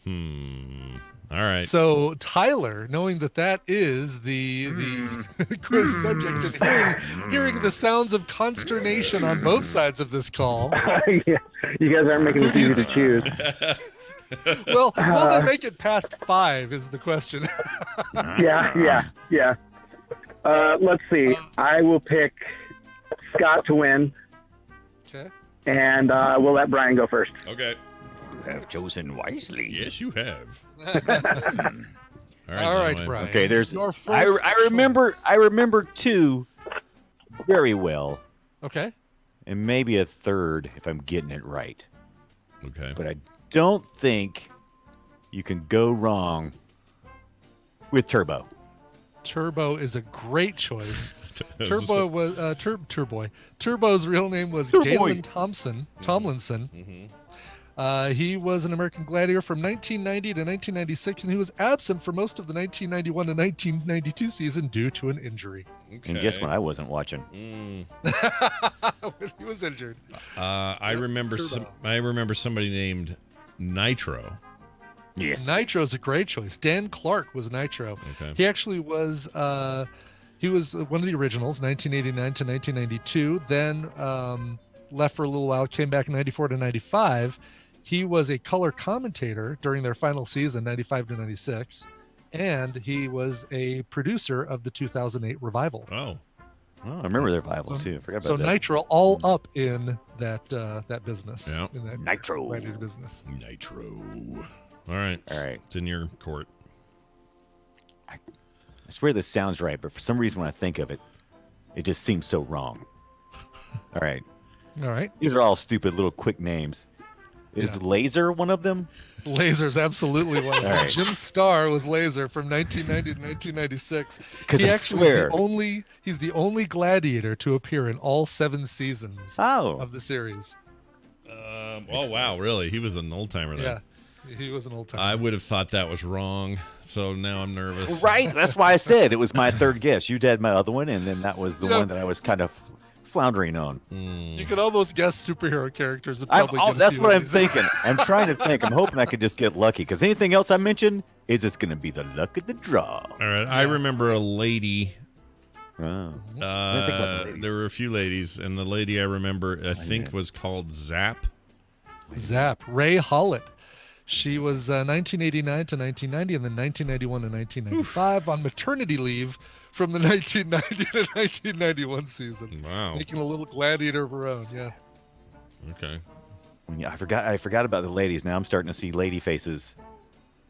Speaker 1: All right.
Speaker 2: So Tyler, knowing that is the quiz subject, and hearing the sounds of consternation on both sides of this call.
Speaker 8: Yeah, you guys aren't making it easy to choose.
Speaker 2: Well, will they make it past 5 is the question.
Speaker 8: Yeah. Let's see. I will pick Scott to win,
Speaker 2: Okay.
Speaker 8: and we'll let Brian go first.
Speaker 1: Okay.
Speaker 7: You have chosen wisely.
Speaker 1: Yes, you have.
Speaker 2: All right, Brian.
Speaker 7: Okay, there's.
Speaker 2: Your first
Speaker 7: I remember.
Speaker 2: choice.
Speaker 7: I remember 2 very well,
Speaker 2: Okay.
Speaker 7: and maybe a third if I'm getting it right.
Speaker 1: Okay.
Speaker 7: But I don't think you can go wrong with Turbo.
Speaker 2: Turbo is a great choice. Turbo was Turboy. Turbo's real name was
Speaker 7: Turboy.
Speaker 2: Galen Tomlinson. He was an American Gladiator from 1990 to 1996, and he was absent for most of the 1991 to 1992 season due to an injury.
Speaker 1: Okay.
Speaker 7: And guess what? I wasn't watching.
Speaker 2: When he was injured.
Speaker 1: I remember somebody named Nitro.
Speaker 7: Yes.
Speaker 2: Nitro's a great choice. Dan Clark was Nitro.
Speaker 1: Okay.
Speaker 2: He actually was he was one of the originals, 1989 to 1992. Then left for a little while, came back in 94 to 95. He was a color commentator during their final season, 95 to 96. And he was a producer of the 2008 revival.
Speaker 1: Oh.
Speaker 7: Oh, I remember their revival too. I forgot about that.
Speaker 2: Nitro all up in that business.
Speaker 1: Yeah.
Speaker 2: In that
Speaker 7: Nitro.
Speaker 2: gladiator business.
Speaker 1: Nitro. All right. It's in your court.
Speaker 7: I swear this sounds right, but for some reason when I think of it, it just seems so wrong. All right.
Speaker 2: All right.
Speaker 7: These are all stupid little quick names. Is Laser one of them?
Speaker 2: Laser's absolutely one of them.
Speaker 7: Right.
Speaker 2: Jim Starr was Laser from 1990 to 1996.
Speaker 7: Because I swear.
Speaker 2: He's the only gladiator to appear in all 7 seasons of the series.
Speaker 1: Oh, wow. Really? He was an old timer then.
Speaker 2: Yeah. He was an old timer.
Speaker 1: I would have thought that was wrong, so now I'm nervous.
Speaker 7: Right? That's why I said it was my third guess. You did my other one, and then that was the one that I was kind of floundering on.
Speaker 2: You could almost guess superhero characters. And probably get a
Speaker 7: that's
Speaker 2: few
Speaker 7: what
Speaker 2: of
Speaker 7: I'm
Speaker 2: these.
Speaker 7: thinking. I'm trying to think. I'm hoping I could just get lucky, because anything else I mentioned is just going to be the luck of the draw.
Speaker 1: All right. I remember a lady.
Speaker 7: Oh.
Speaker 1: There were a few ladies, and the lady I remember, I think, was called Zap.
Speaker 2: Zap. Ray Hollett. She was 1989 to 1990, and then 1991 to 1995 on maternity leave from the 1990 to 1991 season.
Speaker 1: Wow.
Speaker 2: Making a little gladiator of her own, yeah.
Speaker 1: Okay.
Speaker 7: Yeah, I forgot about the ladies. Now I'm starting to see lady faces.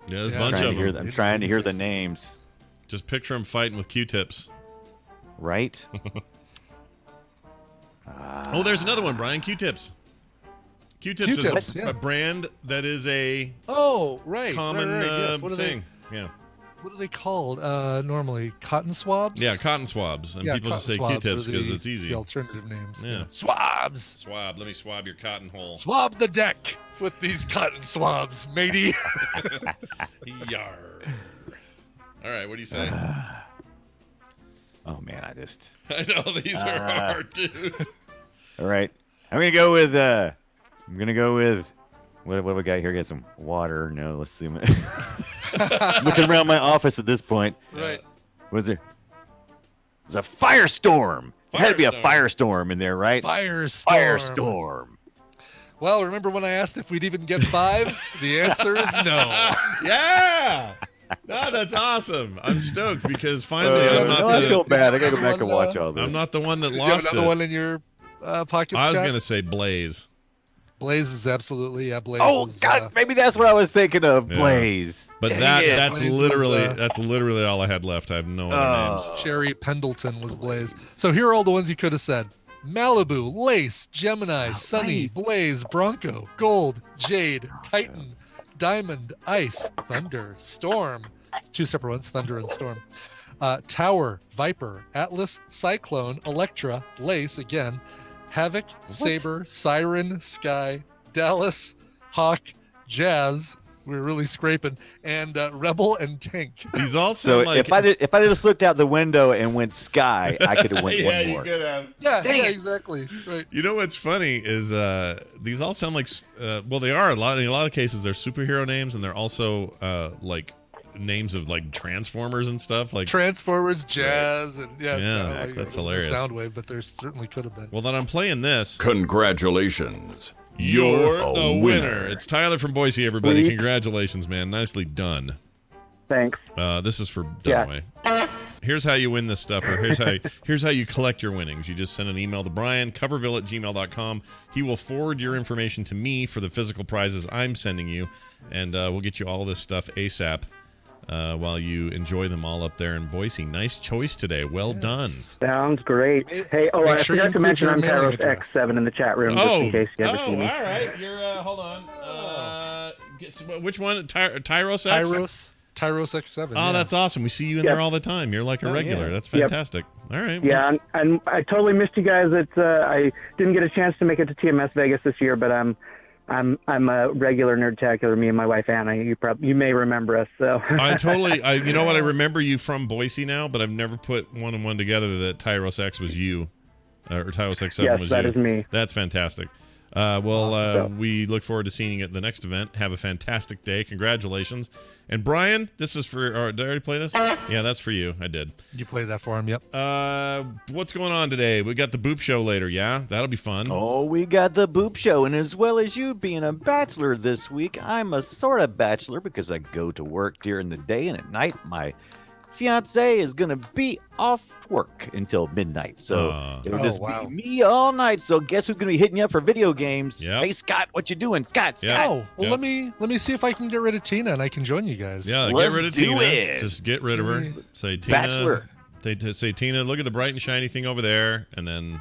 Speaker 1: Yeah, there's a bunch of them.
Speaker 7: I'm trying to hear the names.
Speaker 1: Just picture them fighting with Q-tips.
Speaker 7: Right?
Speaker 1: Oh, there's another one, Brian. Q-tips. Q-tips is
Speaker 2: yeah.
Speaker 1: a brand that is a
Speaker 2: right,
Speaker 1: common
Speaker 2: Yes. What
Speaker 1: thing. Yeah.
Speaker 2: What are they called normally? Cotton swabs?
Speaker 1: Yeah, cotton swabs. And people just say Q-tips because it's easy.
Speaker 2: The alternative names.
Speaker 1: Yeah.
Speaker 2: Swabs.
Speaker 1: Swab. Let me swab your cotton hole.
Speaker 2: Swab the deck with these cotton swabs, matey.
Speaker 1: Yar. All right, what do you say?
Speaker 7: Oh, man,
Speaker 1: I know, these are hard, dude.
Speaker 7: All right. I'm going to go with... What have we got here? Get some water. No, let's see. Looking around my office at this point.
Speaker 2: Right.
Speaker 7: Was there? There's a firestorm. There had to be a firestorm in there, right? Firestorm.
Speaker 2: Well, remember when I asked if we'd even get 5? The answer is no.
Speaker 1: Yeah. No, that's awesome. I'm stoked because finally I'm not
Speaker 7: I feel bad. I got to go back and watch all this.
Speaker 1: I'm not the one that
Speaker 2: Did
Speaker 1: lost
Speaker 2: you have another one in your pocket,
Speaker 1: I was
Speaker 2: Scott?
Speaker 1: going to say Blaze.
Speaker 2: Blaze is absolutely, Blaze
Speaker 7: Oh,
Speaker 2: was,
Speaker 7: God, maybe that's what I was thinking of.
Speaker 1: Yeah.
Speaker 7: Blaze.
Speaker 1: But
Speaker 7: Dang
Speaker 1: that's
Speaker 7: it.
Speaker 1: literally all I had left. I have no other names.
Speaker 2: Jerry Pendleton was Blaze. So here are all the ones you could have said. Malibu, Lace, Gemini, Sunny, Blaze, Bronco, Gold, Jade, Titan, Diamond, Ice, Thunder, Storm. 2 separate ones, Thunder and Storm. Tower, Viper, Atlas, Cyclone, Electra, Lace, again, Havoc, Saber, Siren, Sky, Dallas, Hawk, Jazz. We're really scraping, and Rebel and Tank.
Speaker 1: These all sound like...
Speaker 7: if I just looked out the window and went Sky, I could have went one more.
Speaker 1: You could have.
Speaker 2: Yeah, exactly. Right.
Speaker 1: You know what's funny is these all sound like well, they are in a lot of cases they're superhero names, and they're also like names of like Transformers and stuff, like
Speaker 2: Transformers, Jazz, and
Speaker 1: that's hilarious.
Speaker 2: Soundwave, but there certainly could have been.
Speaker 1: Well, then I'm playing this.
Speaker 6: Congratulations.
Speaker 1: You're a winner. It's Tyler from Boise, everybody. Congratulations, man. Nicely done.
Speaker 8: Thanks.
Speaker 1: This is for Dunaway. Here's how you win this stuff, or here's how you collect your winnings. You just send an email to Brian, coverville@gmail.com. He will forward your information to me for the physical prizes I'm sending you, and we'll get you all this stuff ASAP while you enjoy them all up there in Boise. Nice choice today. Well done.
Speaker 8: Sounds great. Hey, I forgot to mention I'm Tyros X7 in the chat room, just in case you ever see me.
Speaker 1: All right. You're, hold on. Which one? Tyros X?
Speaker 2: Tyros X7.
Speaker 1: Oh, that's awesome. We see you in there all the time. You're like a regular. That's fantastic. All right.
Speaker 8: Yeah, and I totally missed you guys. I didn't get a chance to make it to TMS Vegas this year, but I'm I'm a regular Nerdtacular. Me and my wife Anna. You may remember us. So
Speaker 1: you know what? I remember you from Boise now, but I've never put one and one together that Tyros X was you, or Tyros X7 was you.
Speaker 8: Yes, that is me.
Speaker 1: That's fantastic. We look forward to seeing you at the next event. Have a fantastic day. Congratulations. And Brian, this is for. Did I already play this? Yeah, that's for you. I did.
Speaker 2: You played that for him. Yep.
Speaker 1: What's going on today? We got the Boop Show later. Yeah, that'll be fun.
Speaker 7: Oh, we got the Boop Show, and as well as you being a bachelor this week, I'm a sort of bachelor because I go to work during the day, and at night my fiance is gonna be off work until midnight, so it'll just be me all night. So guess who's gonna be hitting you up for video games?
Speaker 1: Yep.
Speaker 7: Hey Scott, what you doing? Scott.
Speaker 2: Oh, well, let me see if I can get rid of Tina and I can join you guys.
Speaker 1: Yeah,
Speaker 7: Let's
Speaker 1: get rid of
Speaker 7: do
Speaker 1: Tina.
Speaker 7: it.
Speaker 1: Just get rid of her. Say Tina.
Speaker 7: Bachelor.
Speaker 1: Say Tina. Look at the bright and shiny thing over there, and then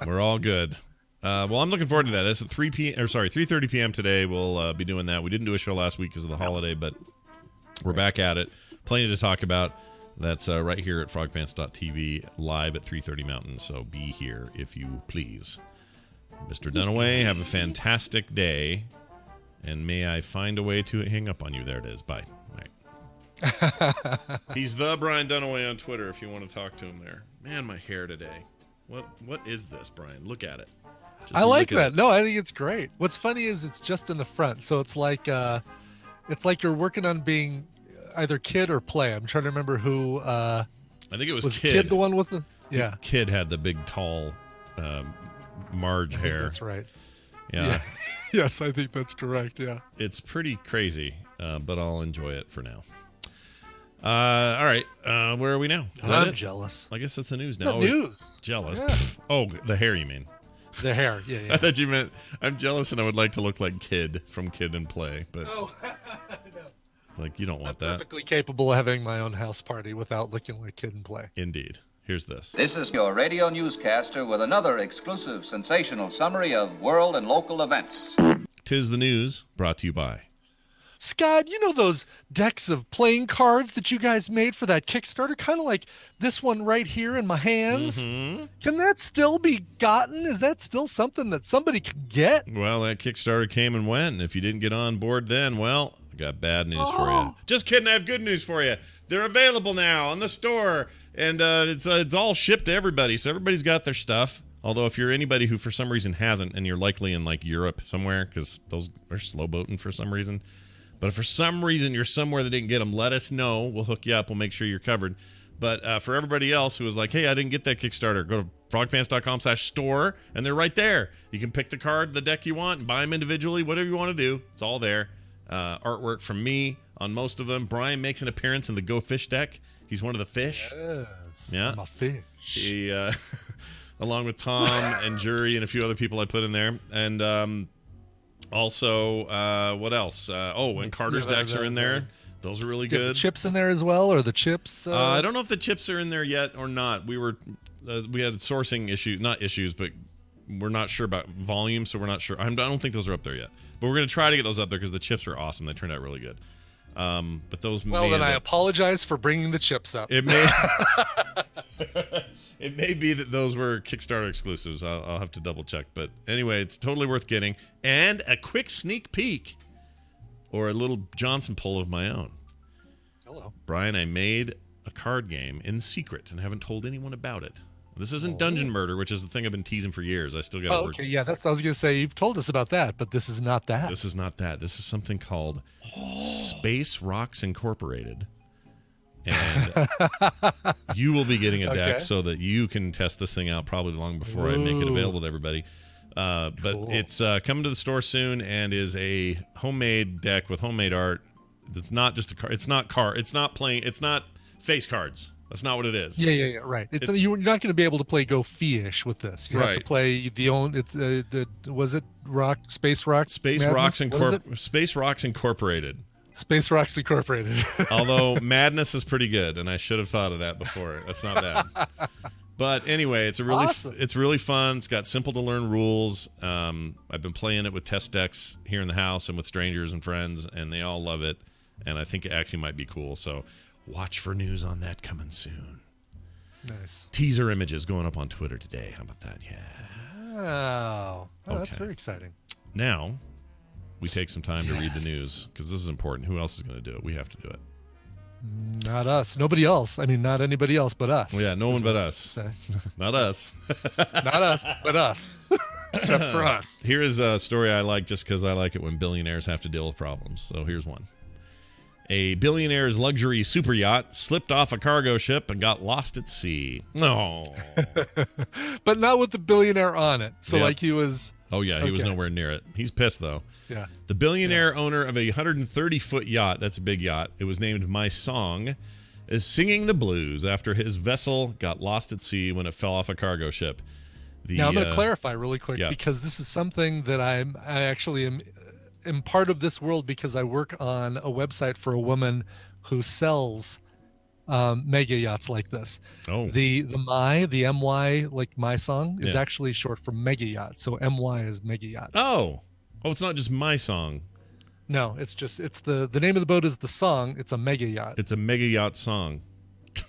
Speaker 1: we're all good. Well, I'm looking forward to that. That's at 3:30 p.m. today. We'll be doing that. We didn't do a show last week because of the holiday, but we're back at it. Plenty to talk about. That's right here at frogpants.tv, live at 3:30 Mountain, so be here if you please. Mr. Dunaway, have a fantastic day, and may I find a way to hang up on you. There it is. Bye. Right. He's the Brian Dunaway on Twitter if you want to talk to him there. Man, my hair today. What is this, Brian? Look at it.
Speaker 2: I like that. No, I think it's great. What's funny is it's just in the front, so it's like you're working on being either Kid or Play. I'm trying to remember who.
Speaker 1: I think it was Kid.
Speaker 2: Kid the one with the
Speaker 1: Kid had the big tall Marge hair.
Speaker 2: That's right.
Speaker 1: Yeah.
Speaker 2: Yes, I think that's correct. Yeah.
Speaker 1: It's pretty crazy, but I'll enjoy it for now. All right. Where are we now?
Speaker 2: I'm jealous.
Speaker 1: I guess that's the news now.
Speaker 2: News.
Speaker 1: Jealous.
Speaker 2: Yeah.
Speaker 1: Oh, the hair you mean?
Speaker 2: The hair. Yeah.
Speaker 1: I thought you meant I'm jealous and I would like to look like Kid from Kid and Play, but.
Speaker 2: Oh.
Speaker 1: Like, you don't want
Speaker 2: I'm
Speaker 1: that.
Speaker 2: Perfectly capable of having my own house party without looking like Kid and Play.
Speaker 1: Indeed. Here's this.
Speaker 9: This is your radio newscaster with another exclusive sensational summary of world and local events.
Speaker 1: 'Tis the news, brought to you by.
Speaker 2: Scott, you know those decks of playing cards that you guys made for that Kickstarter? Kind of like this one right here in my hands.
Speaker 1: Mm-hmm.
Speaker 2: Can that still be gotten? Is that still something that somebody can get?
Speaker 1: Well, that Kickstarter came and went, and if you didn't get on board then, well, I got bad news for you. Just kidding, I have good news for you. They're available now on the store, and it's all shipped to everybody, so everybody's got their stuff. Although if you're anybody who for some reason hasn't, and you're likely in like Europe somewhere, because those are slow boating for some reason, but if for some reason you're somewhere that didn't get them, let us know. We'll hook you up. We'll make sure you're covered. But for everybody else who was like, hey, I didn't get that Kickstarter, go to frogpants.com/store, and they're right there. You can pick the card, the deck you want, and buy them individually, whatever you want to do. It's all there. Artwork from me on most of them. Brian makes an appearance in the Go Fish deck. He's one of the fish.
Speaker 2: Yes,
Speaker 1: yeah.
Speaker 2: I'm a fish.
Speaker 1: He, along with Tom and Jury and a few other people I put in there. And also, what else? And Carter's decks are in there. Those are really good.
Speaker 2: The chips in there as well, or the chips?
Speaker 1: I don't know if the chips are in there yet or not. We had sourcing issues, but we're not sure about volume, so we're not sure. I don't think those are up there yet. But we're going to try to get those up there because the chips are awesome. They turned out really good. But those
Speaker 2: I apologize for bringing the chips up.
Speaker 1: It may it may be that those were Kickstarter exclusives. I'll have to double check. But anyway, it's totally worth getting. And a quick sneak peek or a little Johnson pull of my own.
Speaker 2: Hello.
Speaker 1: Brian, I made a card game in secret and haven't told anyone about it. This isn't Dungeon Murder, which is the thing I've been teasing for years. I still got to work.
Speaker 2: Okay, yeah, I was going to say, you've told us about that, but this is not that.
Speaker 1: This is not that. This is something called Space Rocks Incorporated. And you will be getting a deck so that you can test this thing out probably long before I make it available to everybody. But it's coming to the store soon and is a homemade deck with homemade art. It's not just a card. It's not playing. It's not face cards. That's not what it is.
Speaker 2: Yeah, right. You're not going to be able to play Go Fish with this. You have to play Space Rocks?
Speaker 1: Space Rocks Incorporated. Space Rocks Incorporated. Although Madness is pretty good, and I should have thought of that before. That's not bad. But anyway, it's really fun. It's got simple to learn rules. I've been playing it with test decks here in the house and with strangers and friends, and they all love it. And I think it actually might be cool. So watch for news on that coming soon.
Speaker 2: Nice.
Speaker 1: Teaser images going up on Twitter today. How about that? Yeah.
Speaker 2: Oh, that's very exciting.
Speaker 1: Now, we take some time to read the news because this is important. Who else is going to do it? We have to do it.
Speaker 2: Not us. Nobody else. I mean, not anybody else but us.
Speaker 1: Well, yeah, no one but us. Not us.
Speaker 2: Not us, but us. Except for us.
Speaker 1: Here is a story I like just because I like it when billionaires have to deal with problems. So here's one. A billionaire's luxury super yacht slipped off a cargo ship and got lost at sea. No.
Speaker 2: But not with the billionaire on it. So like he was...
Speaker 1: Oh, yeah, he was nowhere near it. He's pissed, though.
Speaker 2: Yeah.
Speaker 1: The billionaire owner of a 130-foot yacht, that's a big yacht, it was named My Song, is singing the blues after his vessel got lost at sea when it fell off a cargo ship.
Speaker 2: Now, I'm going to clarify really quick because this is something that I actually am part of this world because I work on a website for a woman who sells mega yachts like this.
Speaker 1: Oh.
Speaker 2: The MY, like My Song, is actually short for mega yacht. So MY is mega yacht.
Speaker 1: Oh, it's not just My Song.
Speaker 2: No, it's the name of the boat is The Song. It's a mega yacht.
Speaker 1: It's a mega yacht song.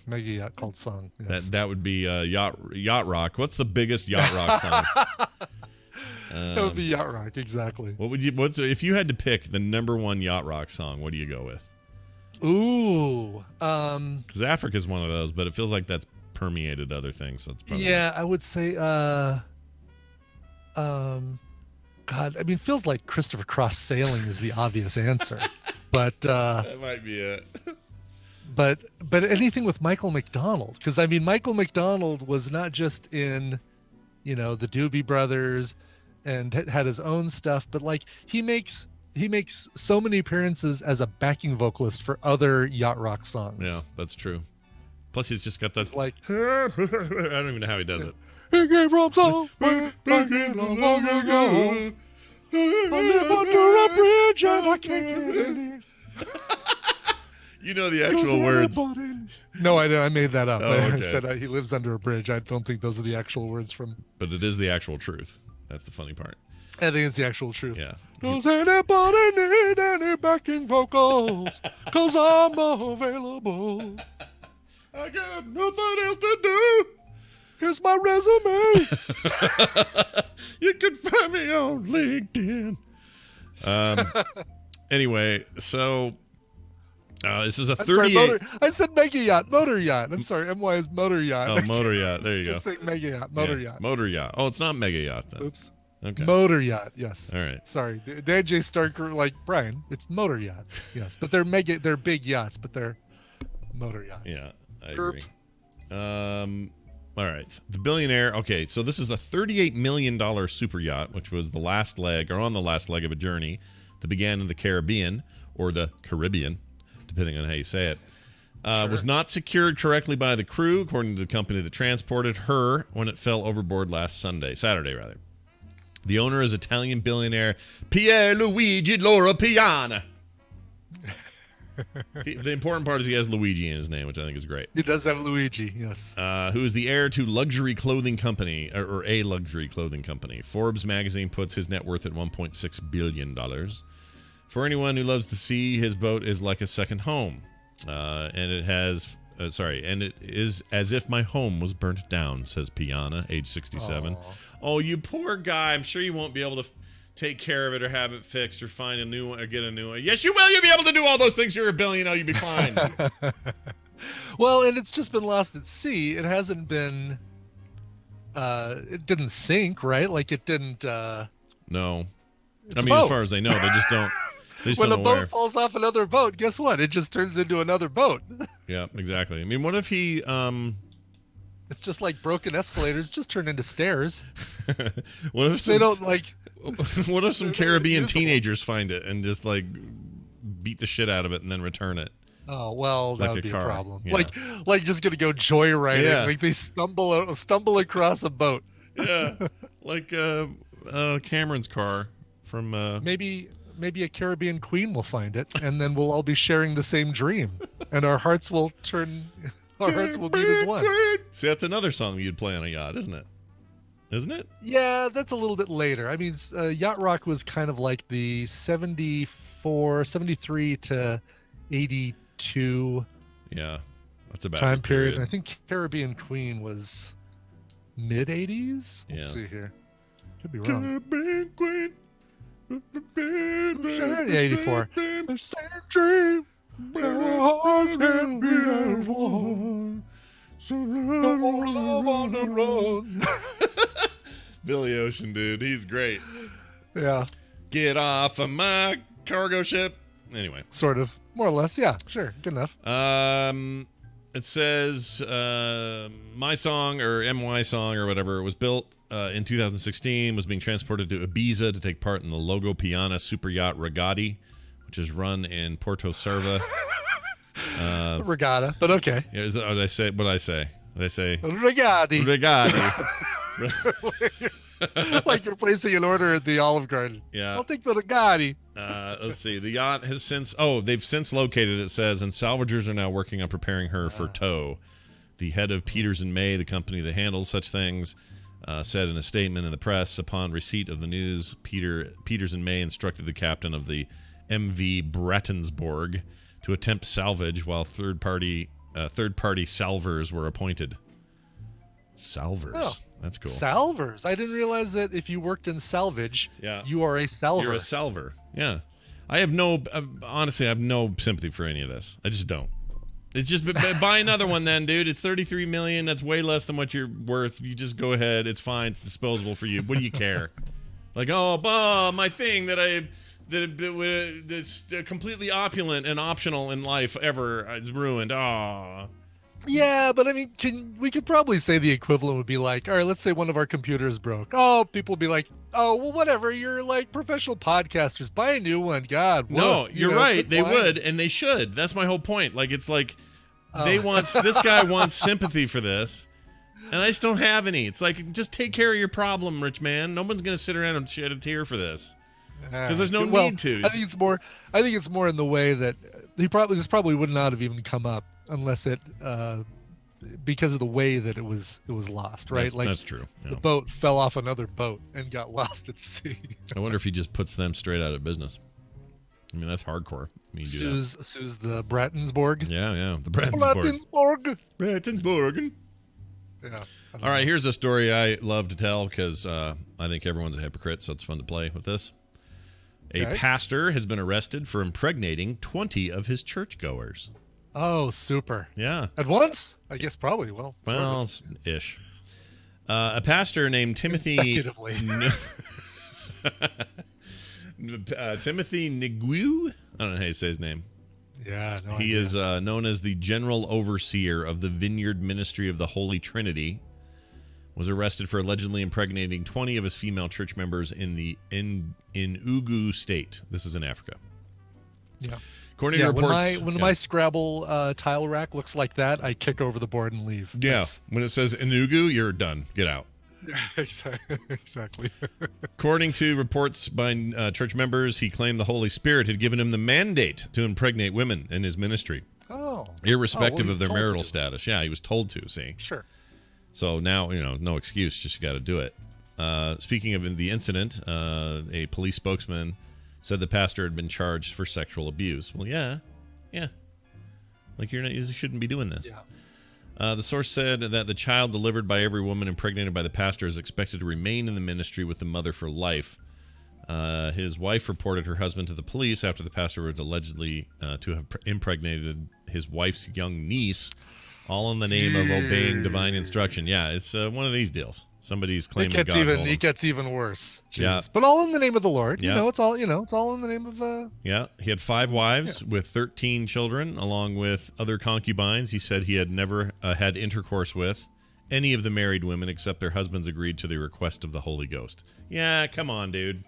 Speaker 2: Mega yacht called Song. Yes.
Speaker 1: That would be yacht rock. What's the biggest yacht rock song?
Speaker 2: That would be yacht rock, exactly.
Speaker 1: What's if you had to pick the number one yacht rock song? What do you go with?
Speaker 2: Ooh,
Speaker 1: because Africa's one of those, but it feels like that's permeated other things. So it's probably
Speaker 2: I would say, God, I mean, it feels like Christopher Cross Sailing is the obvious answer, but
Speaker 1: that might be it.
Speaker 2: but anything with Michael McDonald, because I mean, Michael McDonald was not just in, the Doobie Brothers, and had his own stuff, but like he makes so many appearances as a backing vocalist for other yacht rock songs.
Speaker 1: Yeah, that's true. Plus, he's just got that
Speaker 2: like
Speaker 1: I don't even know how he does it.
Speaker 2: He came from somewhere back in the long ago. I live under a bridge and I can't get in.
Speaker 1: You know the actual words.
Speaker 2: No, I made that up.
Speaker 1: Oh, okay.
Speaker 2: I said he lives under a bridge. I don't think those are the actual words from.
Speaker 1: But it is the actual truth. That's the funny part.
Speaker 2: I think it's the actual truth.
Speaker 1: Yeah.
Speaker 2: Does anybody need any backing vocals? Because I'm available.
Speaker 1: I got nothing else to do.
Speaker 2: Here's my resume.
Speaker 1: You can find me on LinkedIn. Anyway, so this is a 38.
Speaker 2: Sorry, I said mega yacht, motor yacht. I'm sorry, MY is motor yacht.
Speaker 1: Oh, motor yacht. There you go.
Speaker 2: I'm saying mega yacht, motor yacht.
Speaker 1: Motor yacht. Oh, it's not mega yacht then.
Speaker 2: Oops.
Speaker 1: Okay.
Speaker 2: Motor yacht, yes.
Speaker 1: All right.
Speaker 2: Sorry, Dan J. Starker, like Brian. It's motor yacht, yes, but they're big yachts, but they're motor yachts.
Speaker 1: Yeah, I agree. All right, the billionaire. Okay, so this is a $38 million super yacht, which was the last leg, or on the last leg of a journey that began in the Caribbean or the Caribbean, depending on how you say it. Was not secured correctly by the crew, according to the company that transported her, when it fell overboard last Saturday. The owner is Italian billionaire Pier Luigi Loro Piana. The important part is he has Luigi in his name, which I think is great.
Speaker 2: He does have Luigi, yes.
Speaker 1: Who is the heir to luxury clothing company, or a luxury clothing company. Forbes magazine puts his net worth at $1.6 billion. For anyone who loves the sea, his boat is like a second home. And it is as if my home was burnt down, says Piana, age 67. Aww. Oh, you poor guy. I'm sure you won't be able to take care of it or have it fixed or find a new one or get a new one. Yes, you will. You'll be able to do all those things. You're a billionaire. You'll be fine.
Speaker 2: Well, and it's just been lost at sea. It hasn't been... it didn't sink, right? Like it didn't...
Speaker 1: No. I mean, as far as they know, they just don't...
Speaker 2: When a boat falls off another boat, guess what? It just turns into another boat.
Speaker 1: Yeah, exactly. I mean, what if he...
Speaker 2: It's just like broken escalators just turn into stairs.
Speaker 1: What if
Speaker 2: they don't like...
Speaker 1: What if some Caribbean teenagers find it and just like beat the shit out of it and then return it?
Speaker 2: Oh, well, that would be a problem.
Speaker 1: Yeah.
Speaker 2: Like just gonna go joyriding. Yeah. Like they stumble across a boat.
Speaker 1: Yeah, like Cameron's car from...
Speaker 2: Maybe a Caribbean queen will find it, and then we'll all be sharing the same dream, and our hearts will turn... Our hearts will beat as one.
Speaker 1: See, that's another song you'd play on a yacht, isn't it? Isn't it?
Speaker 2: Yeah, that's a little bit later. I mean, yacht rock was kind of like the 73 to 82.
Speaker 1: Yeah, that's about
Speaker 2: time period. And I think Caribbean Queen was mid 80s. Let's see here. Could be wrong.
Speaker 1: Caribbean Queen.
Speaker 2: Yeah, 84. The same dream. Our hearts can be as one.
Speaker 1: So
Speaker 2: No more love on the run.
Speaker 1: Billy Ocean, dude, he's great.
Speaker 2: Yeah.
Speaker 1: Get off of my cargo ship. Anyway,
Speaker 2: Sort of. More or less. Yeah, sure. Good enough.
Speaker 1: it says My Song or MY Song or whatever was built in 2016, was being transported to Ibiza to take part in the Logo Piana super yacht Regatti, which is run in Porto Cerva.
Speaker 2: Regatta, but okay.
Speaker 1: Yeah, what did I say? What did I say? Did I say
Speaker 2: Regatti.
Speaker 1: Regatti?
Speaker 2: Like you're placing an order at the Olive Garden.
Speaker 1: Yeah.
Speaker 2: I'll take the Regatti.
Speaker 1: Let's see. The yacht has they've since located, it says, and salvagers are now working on preparing her for tow. The head of Peters and May, the company that handles such things, said in a statement in the press, upon receipt of the news, Peters and May instructed the captain of the MV Bratensborg to attempt salvage while third-party salvers were appointed. Salvers.
Speaker 2: Oh.
Speaker 1: That's cool.
Speaker 2: Salvers. I didn't realize that if you worked in salvage,
Speaker 1: Yeah.
Speaker 2: you are a salver.
Speaker 1: You're a salver. Yeah. Honestly, I have no sympathy for any of this. I just don't. It's just buy another one then, dude. It's $33 million. That's way less than what you're worth. You just go ahead. It's fine. It's disposable for you. What do you care? Like, my thing that's completely opulent and optional in life ever is ruined.
Speaker 2: Yeah, but I mean, we could probably say the equivalent would be like, all right, let's say one of our computers broke. Oh, people would be like, oh, well, whatever. You're like professional podcasters. Buy a new one. God.
Speaker 1: No,
Speaker 2: woof.
Speaker 1: you're right. They would, and they should. That's my whole point. Like, it's like this guy wants sympathy for this, and I just don't have any. It's like, just take care of your problem, rich man. No one's going to sit around and shed a tear for this because there's no need to.
Speaker 2: I think it's more in the way that this probably would not have even come up unless it because of the way that it was lost, right?
Speaker 1: That's true. Yeah.
Speaker 2: The boat fell off another boat and got lost at sea.
Speaker 1: I wonder if he just puts them straight out of business. I mean, that's hardcore.
Speaker 2: Sues the Bratensborg.
Speaker 1: Yeah, the Bratensborg. Bratensborg.
Speaker 2: Yeah.
Speaker 1: All right, here's a story I love to tell because I think everyone's a hypocrite, so it's fun to play with this. A pastor has been arrested for impregnating 20 of his churchgoers.
Speaker 2: Oh, super.
Speaker 1: Yeah.
Speaker 2: At once? I guess probably. Well,
Speaker 1: ish. A pastor named Timothy...
Speaker 2: Consecutively.
Speaker 1: Timothy Nigueu? I don't know how you say his name.
Speaker 2: Yeah, no
Speaker 1: He
Speaker 2: idea.
Speaker 1: is known as the General Overseer of the Vineyard Ministry of the Holy Trinity. Was arrested for allegedly impregnating 20 of his female church members in Ugu State. This is in Africa.
Speaker 2: Yeah.
Speaker 1: According to reports,
Speaker 2: when my Scrabble tile rack looks like that, I kick over the board and leave.
Speaker 1: Yeah, when it says Enugu, you're done. Get out.
Speaker 2: Exactly.
Speaker 1: According to reports by church members, he claimed the Holy Spirit had given him the mandate to impregnate women in his ministry.
Speaker 2: Oh.
Speaker 1: Irrespective of their marital status. Yeah, he was told to, see.
Speaker 2: Sure.
Speaker 1: So now, no excuse, just you got to do it. Speaking of the incident, a police spokesman said the pastor had been charged for sexual abuse. Well, yeah. Like you shouldn't be doing this.
Speaker 2: Yeah.
Speaker 1: The source said that the child delivered by every woman impregnated by the pastor is expected to remain in the ministry with the mother for life. His wife reported her husband to the police after the pastor was allegedly to have impregnated his wife's young niece, all in the name of obeying divine instruction. Yeah, it's one of these deals. Somebody's claiming God told him.
Speaker 2: It gets even worse. Jeez.
Speaker 1: Yeah,
Speaker 2: but all in the name of the Lord.
Speaker 1: Yeah.
Speaker 2: It's all in the name of.
Speaker 1: Yeah, he had 5 wives with 13 children, along with other concubines. He said he had never had intercourse with any of the married women except their husbands agreed to the request of the Holy Ghost. Yeah, come on, dude.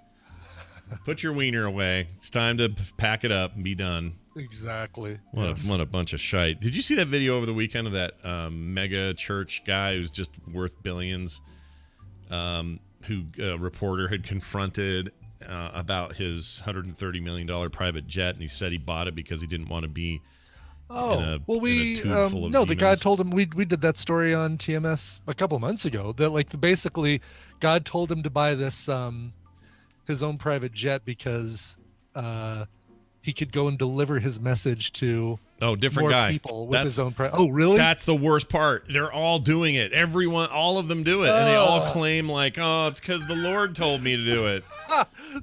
Speaker 1: Put your wiener away. It's time to pack it up and be done.
Speaker 2: Exactly.
Speaker 1: What a bunch of shite. Did you see that video over the weekend of that mega church guy who's just worth billions? Who a reporter had confronted about his $130 million private jet, and he said he bought it because he didn't want to be in a tube full of demons.
Speaker 2: The God told him we did that story on TMS a couple months ago that basically God told him to buy this his own private jet because he could go and deliver his message to
Speaker 1: different
Speaker 2: more
Speaker 1: guy.
Speaker 2: People with his own private. Oh, really?
Speaker 1: That's the worst part. They're all doing it. All of them do it, and they all claim it's because the Lord told me to do it.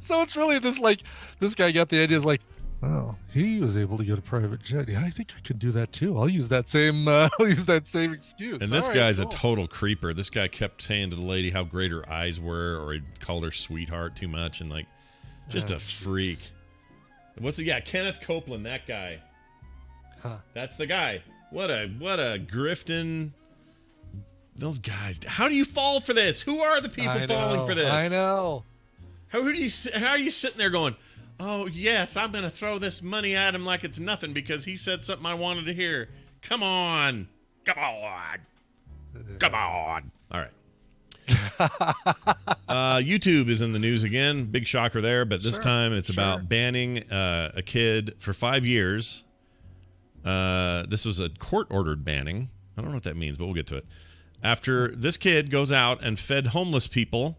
Speaker 2: So it's really this guy got the idea is like, oh, he was able to get a private jet. Yeah, I think I could do that too. I'll use that same excuse.
Speaker 1: And this guy's a total creeper. This guy kept saying to the lady how great her eyes were, or he called her sweetheart too much, and like just a freak. What's it? Yeah, Kenneth Copeland, that guy.
Speaker 2: Huh.
Speaker 1: That's the guy. What a grifting. Those guys. How do you fall for this? Who are the people falling for this?
Speaker 2: I know.
Speaker 1: How are you sitting there going, oh, yes, I'm going to throw this money at him like it's nothing because he said something I wanted to hear. Come on. Come on. Come on. All right. YouTube is in the news again. Big shocker there, but this time it's about banning a kid for 5 years. This was a court-ordered banning. I don't know what that means, but we'll get to it. After this kid goes out and fed homeless people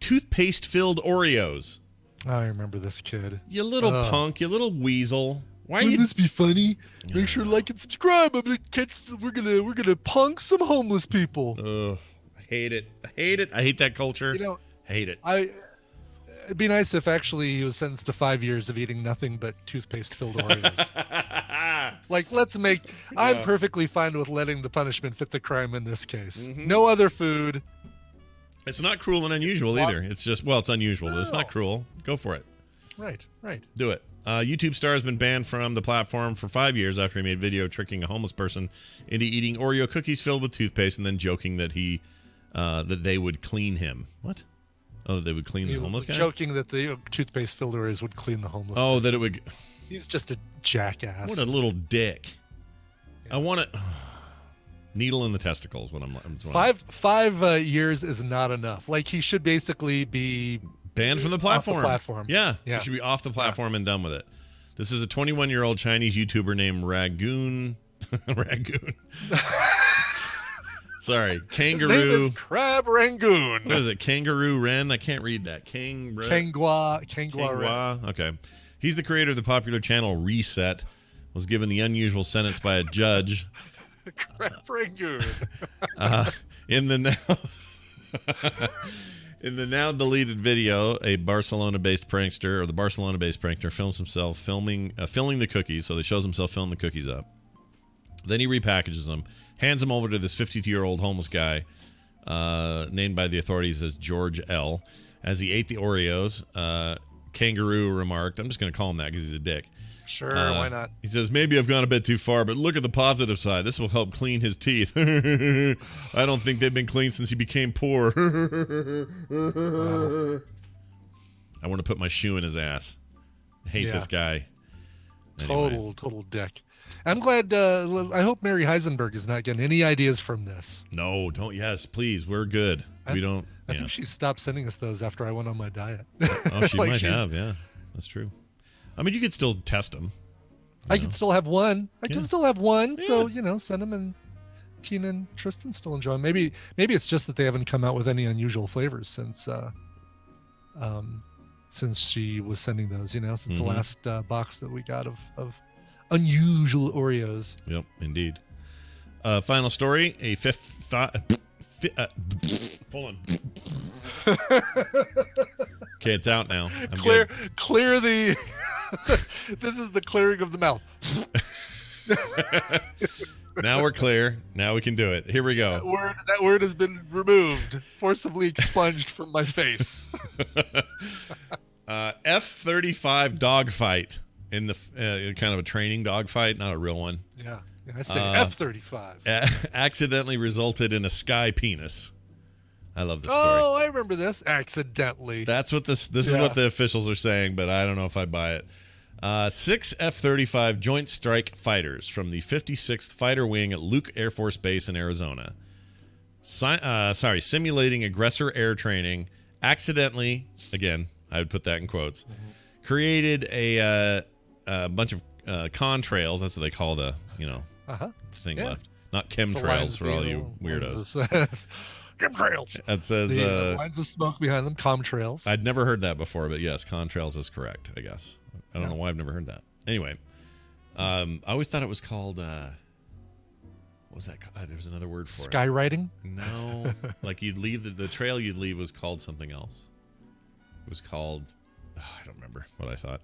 Speaker 1: toothpaste-filled Oreos.
Speaker 2: I remember this kid.
Speaker 1: You little punk, you little weasel.
Speaker 2: Wouldn't this be funny? Make sure to like and subscribe. We're gonna punk some homeless people.
Speaker 1: Ugh, I hate it. I hate that culture. Hate it.
Speaker 2: It'd be nice if actually he was sentenced to 5 years of eating nothing but toothpaste-filled Oreos. I'm perfectly fine with letting the punishment fit the crime in this case. Mm-hmm. No other food.
Speaker 1: It's not cruel and unusual either. It's just, it's unusual, but it's not cruel. Go for it.
Speaker 2: Right.
Speaker 1: Do it. YouTube star has been banned from the platform for 5 years after he made video tricking a homeless person into eating Oreo cookies filled with toothpaste and then joking that that they would clean him. What? Oh, they would clean the homeless guy?
Speaker 2: Joking that the toothpaste-filled Oreos would clean the homeless person.
Speaker 1: That it would...
Speaker 2: He's just a jackass.
Speaker 1: What a little dick. Yeah. I want to... Needle in the testicles when I'm
Speaker 2: 5 years is not enough. Like, he should basically be...
Speaker 1: banned from the platform. Yeah.
Speaker 2: He
Speaker 1: should be off the platform and done with it. This is a 21-year-old Chinese YouTuber named Ragoon. Sorry, Kangaroo.
Speaker 2: His name is Crab Rangoon.
Speaker 1: What is it? Kangaroo Ren? I can't read that.
Speaker 2: Kangwa Ren.
Speaker 1: Okay. He's the creator of the popular channel Reset. Was given the unusual sentence by a judge.
Speaker 2: Crab Rangoon.
Speaker 1: In the now deleted video, the Barcelona-based prankster films himself filling the cookies. So he shows himself filling the cookies up. Then he repackages them, hands them over to this 52-year-old homeless guy, named by the authorities as George L. As he ate the Oreos, Kangaroo remarked, I'm just going to call him that because he's a dick.
Speaker 2: Sure, why not?
Speaker 1: He says, maybe I've gone a bit too far, but look at the positive side. This will help clean his teeth. I don't think they've been clean since he became poor.
Speaker 2: Wow.
Speaker 1: I want to put my shoe in his ass. I hate this guy. Anyway.
Speaker 2: Total dick. I'm glad. I hope Mary Heisenberg is not getting any ideas from this.
Speaker 1: No, don't. Yes, please. We're good. We don't.
Speaker 2: I think she stopped sending us those after I went on my diet.
Speaker 1: Oh, she might have. Yeah, that's true. I mean, you could still test them.
Speaker 2: I can still have one.
Speaker 1: Yeah.
Speaker 2: So send them, and Tina and Tristan still enjoy them. Maybe it's just that they haven't come out with any unusual flavors since she was sending those. Since the last box that we got of unusual Oreos.
Speaker 1: Yep, indeed. Final story: a hold on. Okay, it's out now.
Speaker 2: Clear the. This is the clearing of the mouth.
Speaker 1: Now we're clear. Now we can do it. Here we go.
Speaker 2: That word has been removed, forcibly expunged from my face.
Speaker 1: F-35 dogfight in the kind of a training dogfight, not a real one.
Speaker 2: Yeah, I say F-35.
Speaker 1: Accidentally resulted in a sky penis. I love this story.
Speaker 2: Oh, I remember this. Accidentally.
Speaker 1: That's what this is what the officials are saying, but I don't know if I buy it. 6 F-35 Joint Strike Fighters from the 56th Fighter Wing at Luke Air Force Base in Arizona. Simulating aggressor air training, accidentally, again, I would put that in quotes, created a bunch of contrails. That's what they call the, thing left. Not chemtrails for all you weirdos.
Speaker 2: Chemtrails.
Speaker 1: That says
Speaker 2: the lines of smoke behind them, comtrails.
Speaker 1: I'd never heard that before, but yes, contrails is correct, I guess. I don't know why I've never heard that. Anyway, I always thought it was called what was that? There was another word for
Speaker 2: Skywriting?
Speaker 1: No. Like you'd leave the trail you'd leave was called something else. It was called, I don't remember what I thought.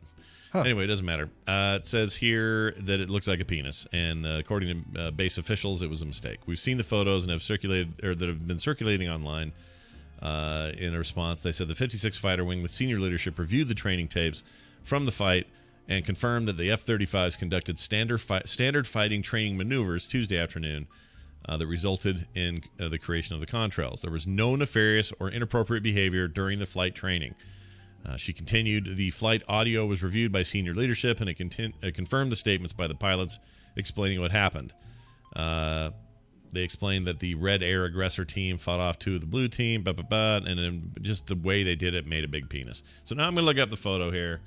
Speaker 2: Huh.
Speaker 1: Anyway, it doesn't matter. It says here that it looks like a penis, and according to base officials, it was a mistake. We've seen the photos and that have been circulating online. In a response, they said the 56th Fighter Wing with senior leadership reviewed the training tapes from the fight and confirmed that the F-35s conducted standard fighting training maneuvers Tuesday afternoon that resulted in the creation of the contrails. There was no nefarious or inappropriate behavior during the flight training. She continued, the flight audio was reviewed by senior leadership, and it confirmed the statements by the pilots explaining what happened. They explained that the Red Air aggressor team fought off two of the blue team, and then just the way they did it made a big penis. So now I'm going to look up the photo here.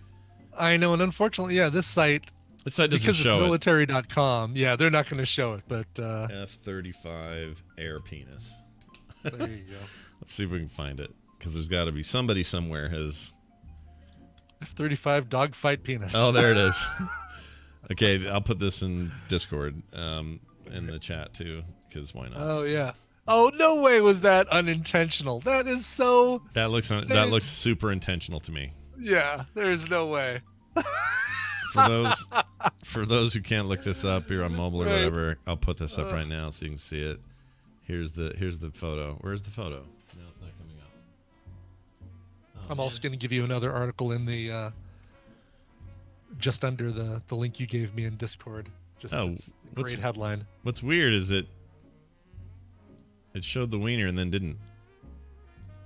Speaker 2: I know, and unfortunately, this site
Speaker 1: doesn't show it.
Speaker 2: Because it's military.com, they're not going to show it, but...
Speaker 1: F-35 air penis.
Speaker 2: There you go.
Speaker 1: Let's see if we can find it, because there's got to be somebody somewhere has...
Speaker 2: F-35 dogfight penis.
Speaker 1: Oh, there it is. Okay, I'll put this in Discord in the chat, too, because why not?
Speaker 2: Oh, yeah. Oh, no way was that unintentional. That is so...
Speaker 1: That looks super intentional to me.
Speaker 2: Yeah, there's no way.
Speaker 1: For those who can't look this up here on mobile or whatever, I'll put this up right now so you can see it. Here's the photo. Where's the photo? No, it's not coming up. Oh,
Speaker 2: I'm also going to give you another article in the just under the link you gave me in Discord. Just great headline.
Speaker 1: What's weird is it showed the wiener and then didn't.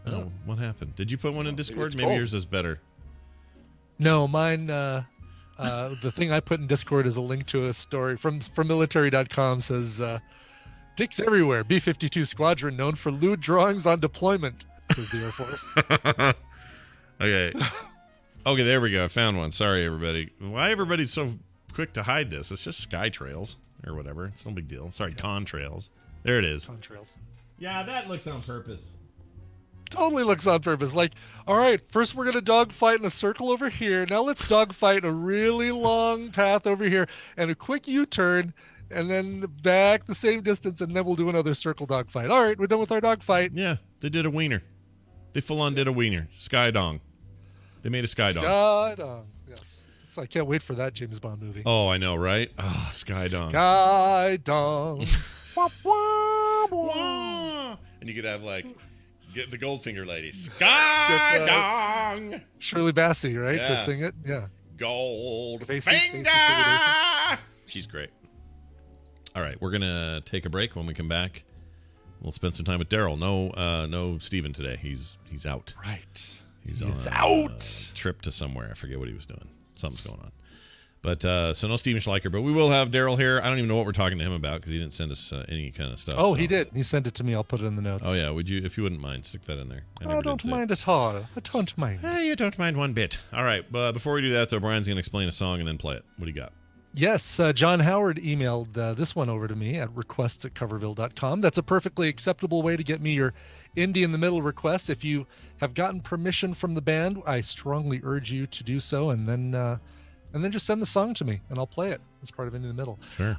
Speaker 1: Oh, what happened? Did you put one in Discord? Maybe yours is better.
Speaker 2: No, mine. The thing I put in Discord is a link to a story from military.com. Says dicks everywhere. B-52 squadron known for lewd drawings on deployment. Says the Air Force.
Speaker 1: Okay, there we go. I found one. Sorry, everybody. Why everybody's so quick to hide this? It's just sky trails or whatever. It's no big deal. Sorry, contrails. There it is.
Speaker 2: Contrails.
Speaker 1: Yeah, that looks on purpose.
Speaker 2: Totally looks on purpose. Like, all right, first we're gonna dogfight in a circle over here. Now let's dogfight a really long path over here and a quick U-turn, and then back the same distance, and then we'll do another circle dogfight. All right, we're done with our dogfight.
Speaker 1: Yeah, they did a wiener. They full on did a wiener. Sky dong. They made a sky dong.
Speaker 2: Sky dong. Yes. So I can't wait for that James Bond movie.
Speaker 1: Oh, I know, right? Oh, sky dong.
Speaker 2: Sky dong. Wah, wah, wah.
Speaker 1: And you could have get the Goldfinger lady. Sky dong.
Speaker 2: Shirley Bassey, right?
Speaker 1: Yeah.
Speaker 2: To sing it. Yeah.
Speaker 1: Goldfinger. She's great. All right, we're gonna take a break. When we come back, we'll spend some time with Daryl. No Steven today. He's out.
Speaker 2: Right.
Speaker 1: He's on a trip to somewhere. I forget what he was doing. Something's going on. But so no Steven Schleicher, but we will have Daryl here. I don't even know what we're talking to him about because he didn't send us any kind of stuff.
Speaker 2: Oh, he did. He sent it to me. I'll put it in the notes.
Speaker 1: Oh yeah, would you, if you wouldn't mind, stick that in there?
Speaker 2: I don't mind at all. I don't mind.
Speaker 1: You don't mind one bit. All right, but before we do that, though, Brian's gonna explain a song and then play it. What do you got?
Speaker 2: Yes, John Howard emailed this one over to me at requests@coverville.com. That's a perfectly acceptable way to get me your indie in the middle requests. If you have gotten permission from the band, I strongly urge you to do so, and then just send the song to me, and I'll play it as part of Indie in the Middle.
Speaker 1: Sure.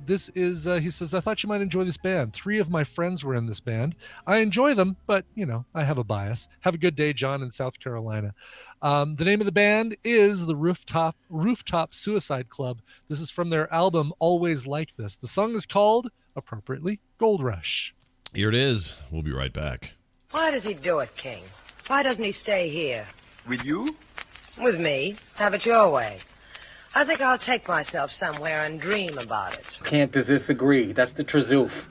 Speaker 2: This is, he says, I thought you might enjoy this band. 3 of my friends were in this band. I enjoy them, but, I have a bias. Have a good day, John, in South Carolina. The name of the band is the Rooftop Suicide Club. This is from their album, Always Like This. The song is called, appropriately, Gold Rush.
Speaker 1: Here it is. We'll be right back.
Speaker 4: Why does he do it, King? Why doesn't he stay here?
Speaker 10: With you?
Speaker 4: With me. Have it your way. I think I'll take myself somewhere and dream about it.
Speaker 5: Can't disagree. That's the truth.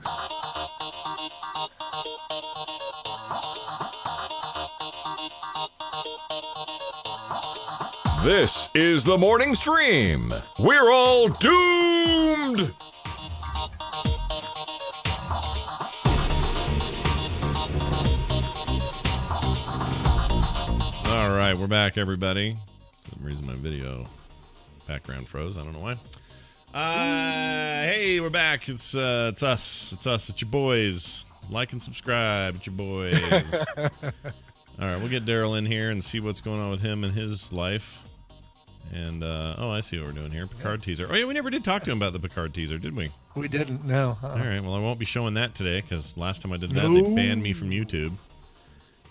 Speaker 6: This is the morning stream. We're all doomed.
Speaker 1: All right, we're back, everybody. For some reason my video background froze. I don't know why. Hey, we're back. It's us. It's your boys. Like and subscribe. It's your boys. All right, we'll get Daryl in here and see what's going on with him and his life. And I see what we're doing here. Picard teaser. Oh yeah, we never did talk to him about the Picard teaser, did we?
Speaker 2: We didn't. No.
Speaker 1: All right. Well, I won't be showing that today because last time I did that, they banned me from YouTube.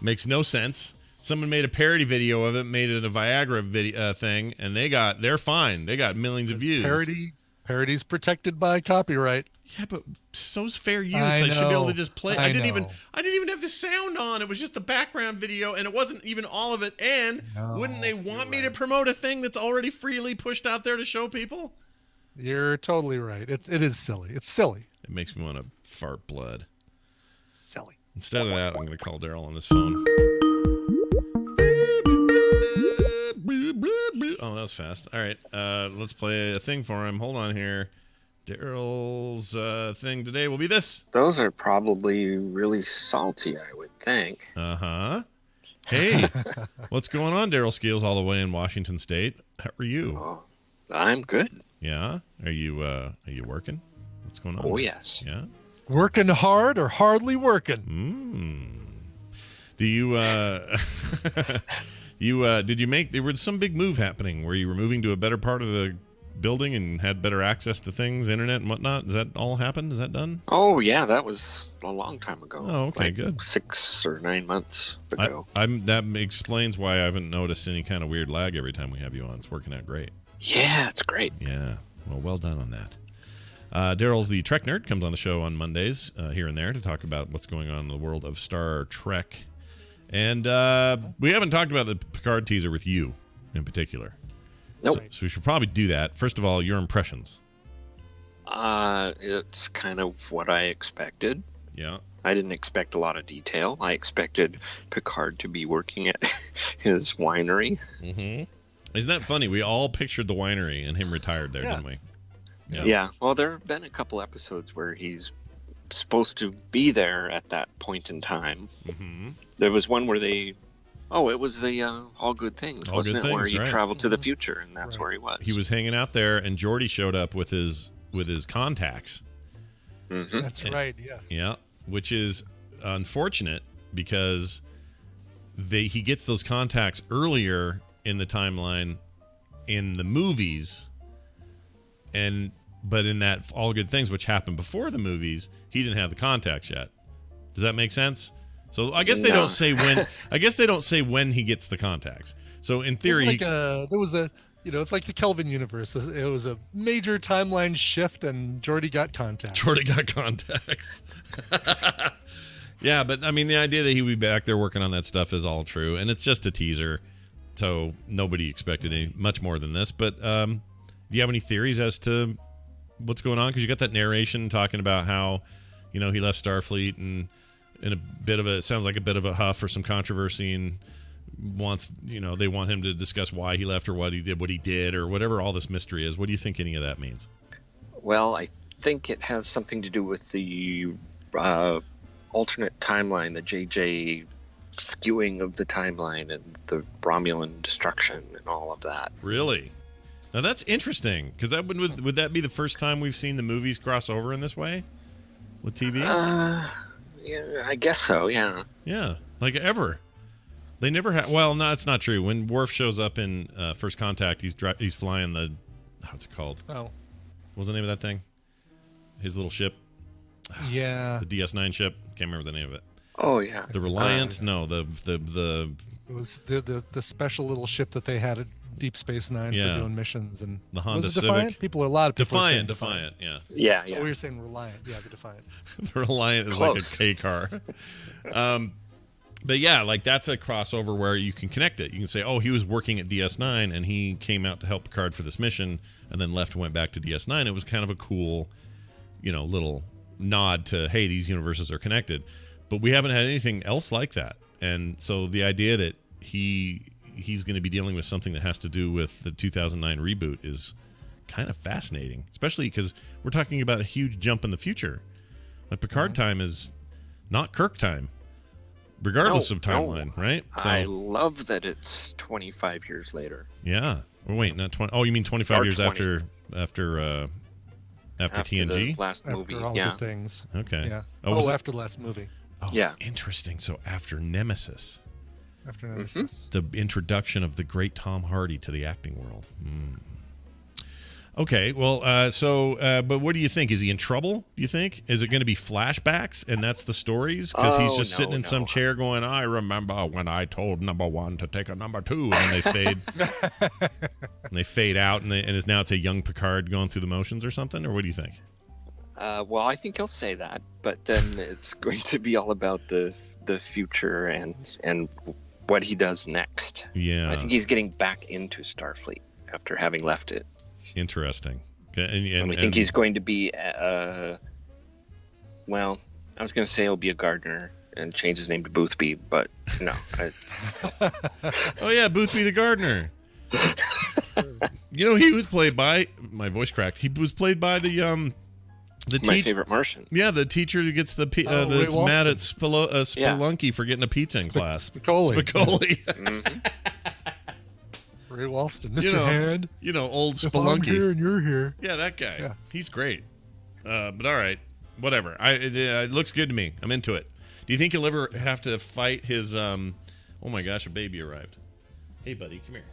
Speaker 1: Makes no sense. Someone made a parody video of it, made it a Viagra video thing, and they're fine. They got millions of views.
Speaker 2: Parody's protected by copyright.
Speaker 1: Yeah, but so's fair use. I should be able to just play. I didn't even have the sound on. It was just the background video, and it wasn't even all of it. And wouldn't they want me to promote a thing that's already freely pushed out there to show people?
Speaker 2: You're totally right. It is silly. It's silly.
Speaker 1: It makes me want to fart blood.
Speaker 2: Silly.
Speaker 1: Instead of that, I'm going to call Daryl on this phone. Oh, that was fast. All right, let's play a thing for him. Hold on here. Daryl's thing today will be this.
Speaker 10: Those are probably really salty, I would think.
Speaker 1: Uh-huh. Hey, what's going on, Daryl Scales, all the way in Washington State? How are you?
Speaker 10: Oh, I'm good.
Speaker 1: Yeah? Are you working? What's going on?
Speaker 10: Oh, yes.
Speaker 1: Yeah?
Speaker 2: Working hard or hardly working?
Speaker 1: Do you there was some big move happening where you were moving to a better part of the building and had better access to things, internet and whatnot? Does that all happen? Is that done?
Speaker 10: Oh, yeah, that was a long time ago.
Speaker 1: Oh, okay, good.
Speaker 10: 6 or 9 months ago.
Speaker 1: That explains why I haven't noticed any kind of weird lag every time we have you on. It's working out great.
Speaker 10: Yeah, it's great.
Speaker 1: Yeah, well done on that. Daryl's the Trek Nerd, comes on the show on Mondays here and there to talk about what's going on in the world of Star Trek. And we haven't talked about the Picard teaser with you in particular.
Speaker 10: Nope.
Speaker 1: So we should probably do that. First of all, your impressions.
Speaker 10: It's kind of what I expected.
Speaker 1: Yeah.
Speaker 10: I didn't expect a lot of detail. I expected Picard to be working at his winery.
Speaker 1: Mm-hmm. Isn't that funny? We all pictured the winery and him retired there, didn't we?
Speaker 10: Yeah. Well, there have been a couple episodes where he's supposed to be there at that point in time.
Speaker 1: Mm-hmm.
Speaker 10: There was one where it was the All Good Things, wasn't it? Where he traveled to the future, and that's where he was.
Speaker 1: He was hanging out there, and Geordi showed up with his contacts.
Speaker 10: Mm-hmm.
Speaker 2: That's right. Yes.
Speaker 1: Yeah, which is unfortunate because he gets those contacts earlier in the timeline in the movies, but in that All Good Things, which happened before the movies, he didn't have the contacts yet. Does that make sense? So I guess they don't say when. I guess they don't say when he gets the contacts. So in theory,
Speaker 2: it's like the Kelvin universe. It was a major timeline shift, and Geordi got contacts.
Speaker 1: Yeah, but I mean, the idea that he would be back there working on that stuff is all true, and it's just a teaser, so nobody expected much more than this. But do you have any theories as to what's going on? Because you got that narration talking about how, he left Starfleet and it sounds like a bit of a huff or some controversy, and they want him to discuss why he left or what he did or whatever all this mystery is. What do you think any of that means?
Speaker 10: Well, I think it has something to do with the alternate timeline, the JJ skewing of the timeline and the Romulan destruction and all of that.
Speaker 1: Really? Now that's interesting, because would that be the first time we've seen the movies cross over in this way with TV?
Speaker 10: Yeah, I guess so. Yeah.
Speaker 1: Yeah, like ever. They never had. Well, no, it's not true. When Worf shows up in First Contact, he's flying the. What's it called?
Speaker 2: Oh.
Speaker 1: What was the name of that thing? His little ship.
Speaker 2: Yeah.
Speaker 1: The DS9 ship. Can't remember the name of it.
Speaker 10: Oh yeah.
Speaker 1: The Reliant. No, the.
Speaker 2: It was the special little ship that they had at Deep Space Nine for doing missions, and
Speaker 1: the Honda
Speaker 2: was it Defiant?
Speaker 1: Civic.
Speaker 2: A lot of people
Speaker 1: Defiant. Yeah.
Speaker 10: Yeah.
Speaker 2: Oh, you're saying Reliant. Yeah, the Defiant.
Speaker 1: The Reliant is like a K car. But yeah, like that's a crossover where you can connect it. You can say, oh, he was working at DS9 and he came out to help Picard for this mission and then left and went back to DS9. It was kind of a cool, little nod to, hey, these universes are connected. But we haven't had anything else like that. And so the idea that he's going to be dealing with something that has to do with the 2009 reboot is kind of fascinating, especially because we're talking about a huge jump in the future. Like Picard time is not Kirk time. Regardless of timeline, right? So,
Speaker 10: I love that it's 25 years later.
Speaker 1: Yeah. Well, wait, not 20. Oh, you mean 25 years
Speaker 10: 20.
Speaker 1: after TNG?
Speaker 10: The last movie,
Speaker 2: after all
Speaker 10: yeah.
Speaker 2: Good Things.
Speaker 1: Okay.
Speaker 2: Yeah. After the last movie.
Speaker 1: Oh,
Speaker 10: yeah.
Speaker 1: Interesting. So after Nemesis.
Speaker 2: After Nemesis.
Speaker 1: The introduction of the great Tom Hardy to the acting world. Okay, well, but what do you think? Is he in trouble? Do you think? Is it going to be flashbacks, and that's the stories? Because he's just sitting in some chair going, "I remember when I told number one to take a number two," and then they fade, and they fade out, and now it's a young Picard going through the motions or something. Or what do you think?
Speaker 10: Well, I think he'll say that, but then it's going to be all about the future and what he does next.
Speaker 1: Yeah,
Speaker 10: I think he's getting back into Starfleet after having left it.
Speaker 1: Interesting.
Speaker 10: And we think he's going to be, well, I was going to say he'll be a gardener and change his name to Boothby, but no.
Speaker 1: Oh, yeah, Boothby the gardener. He was played by, my voice cracked, he was played by
Speaker 10: my favorite Martian.
Speaker 1: Yeah, the teacher who gets that's mad at Spelunky for getting a pizza in class.
Speaker 2: Spicoli.
Speaker 1: Mm-hmm.
Speaker 2: Ray Walston, Mr. Hand.
Speaker 1: Old
Speaker 2: If
Speaker 1: Spelunky.
Speaker 2: I'm here and you're here.
Speaker 1: Yeah, that guy.
Speaker 2: Yeah.
Speaker 1: He's great. But all right, whatever. It looks good to me. I'm into it. Do you think he'll ever have to fight his? Oh my gosh, a baby arrived. Hey, buddy, come here.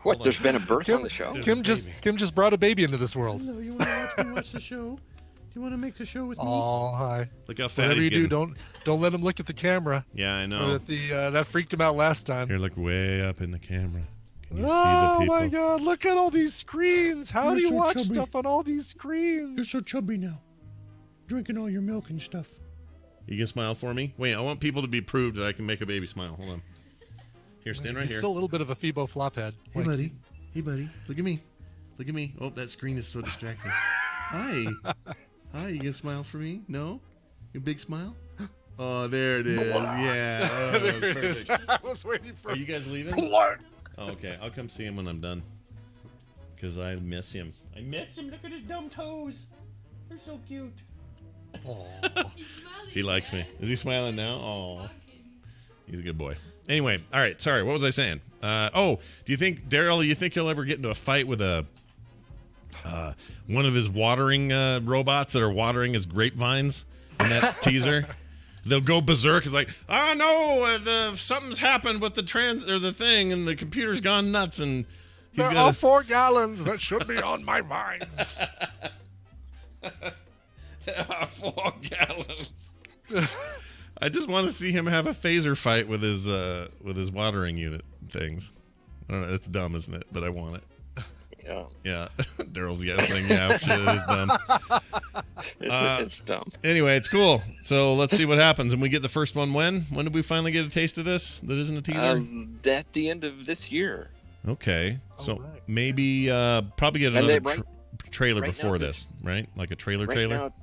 Speaker 10: What? There's been a birth on the show.
Speaker 2: Kim just brought a baby into this world.
Speaker 1: Hello, you want to watch me watch the show? Do you want to make the show with me?
Speaker 2: Oh, hi.
Speaker 1: Look how fat
Speaker 2: Whatever
Speaker 1: he's
Speaker 2: you
Speaker 1: getting.
Speaker 2: do, don't let him look at the camera.
Speaker 1: Yeah, I know.
Speaker 2: That freaked him out last time.
Speaker 1: Here, look way up in the camera. Can you see the
Speaker 2: Oh
Speaker 1: people?
Speaker 2: my God! Look at all these screens. How do you watch stuff on all these screens?
Speaker 1: You're so chubby now. Drinking all your milk and stuff. You can smile for me? Wait, I want people to be proved that I can make a baby smile. Hold on. Here, stand right
Speaker 2: He's
Speaker 1: here.
Speaker 2: still a little bit of a Phoebo flophead.
Speaker 1: Hey, buddy. Hey, buddy. Look at me. Look at me. Oh, that screen is so distracting. Hi. Hi, you can smile for me? No? You big smile? Oh, there it is. Yeah. Oh, that was perfect.
Speaker 2: I was waiting for.
Speaker 1: Are you guys leaving?
Speaker 2: What?
Speaker 1: Oh, okay. I'll come see him when I'm done. Because I miss him. I miss him. Look at his dumb toes. They're so cute. He likes me. Is he smiling now? Oh, he's a good boy. Anyway, all right. Sorry, what was I saying? Do you think, Daryl, you think he'll ever get into a fight with one of his watering robots that are watering his grapevines in that teaser? They'll go berserk. It's like, oh no, something's happened with the thing, and the computer's gone nuts, and he's
Speaker 2: there are 4 gallons that should be on my vines.
Speaker 1: There are 4 gallons. I just want to see him have a phaser fight with his watering unit things. I don't know. It's dumb, isn't it? But I want it. Yeah. Daryl's saying, yeah, shit, it is dumb.
Speaker 10: It's dumb.
Speaker 1: Anyway, it's cool. So let's see what happens. And we get the first one when? When did we finally get a taste of this? That isn't a teaser?
Speaker 10: At the end of this year.
Speaker 1: Okay. So maybe probably get another trailer before this, right? Like a trailer?
Speaker 10: Now,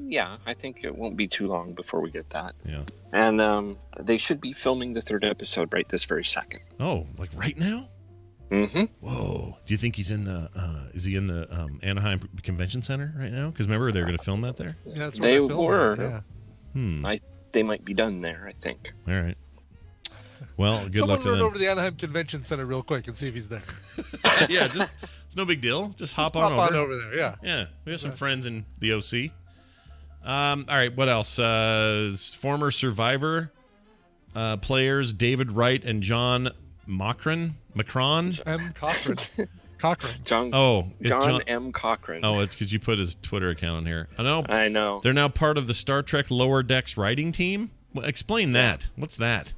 Speaker 10: yeah, I think it won't be too long before we get that.
Speaker 1: Yeah.
Speaker 10: And they should be filming the 3rd episode right this very second.
Speaker 1: Oh, like right now?
Speaker 10: Mm-hmm.
Speaker 1: Whoa. Do you think he's in the is he in the Anaheim Convention Center right now? Because remember they're going to film that there?
Speaker 2: Yeah, that's
Speaker 10: they
Speaker 2: where
Speaker 10: were.
Speaker 2: Yeah.
Speaker 10: They might be done there, I think.
Speaker 1: All right. Well, good luck to
Speaker 2: Someone run
Speaker 1: them.
Speaker 2: over to the Anaheim Convention Center real quick and see if he's there.
Speaker 1: Yeah, it's no big deal. Just hop
Speaker 2: Pop
Speaker 1: on
Speaker 2: over there, yeah.
Speaker 1: Yeah, we have some friends in the OC. All right, what else? Former Survivor players David Wright and John Macron.
Speaker 2: M. Cochran.
Speaker 10: John M. Cochran.
Speaker 1: Oh, it's because you put his Twitter account on here.
Speaker 10: I know.
Speaker 1: They're now part of the Star Trek Lower Decks writing team. Well, explain that. What's that?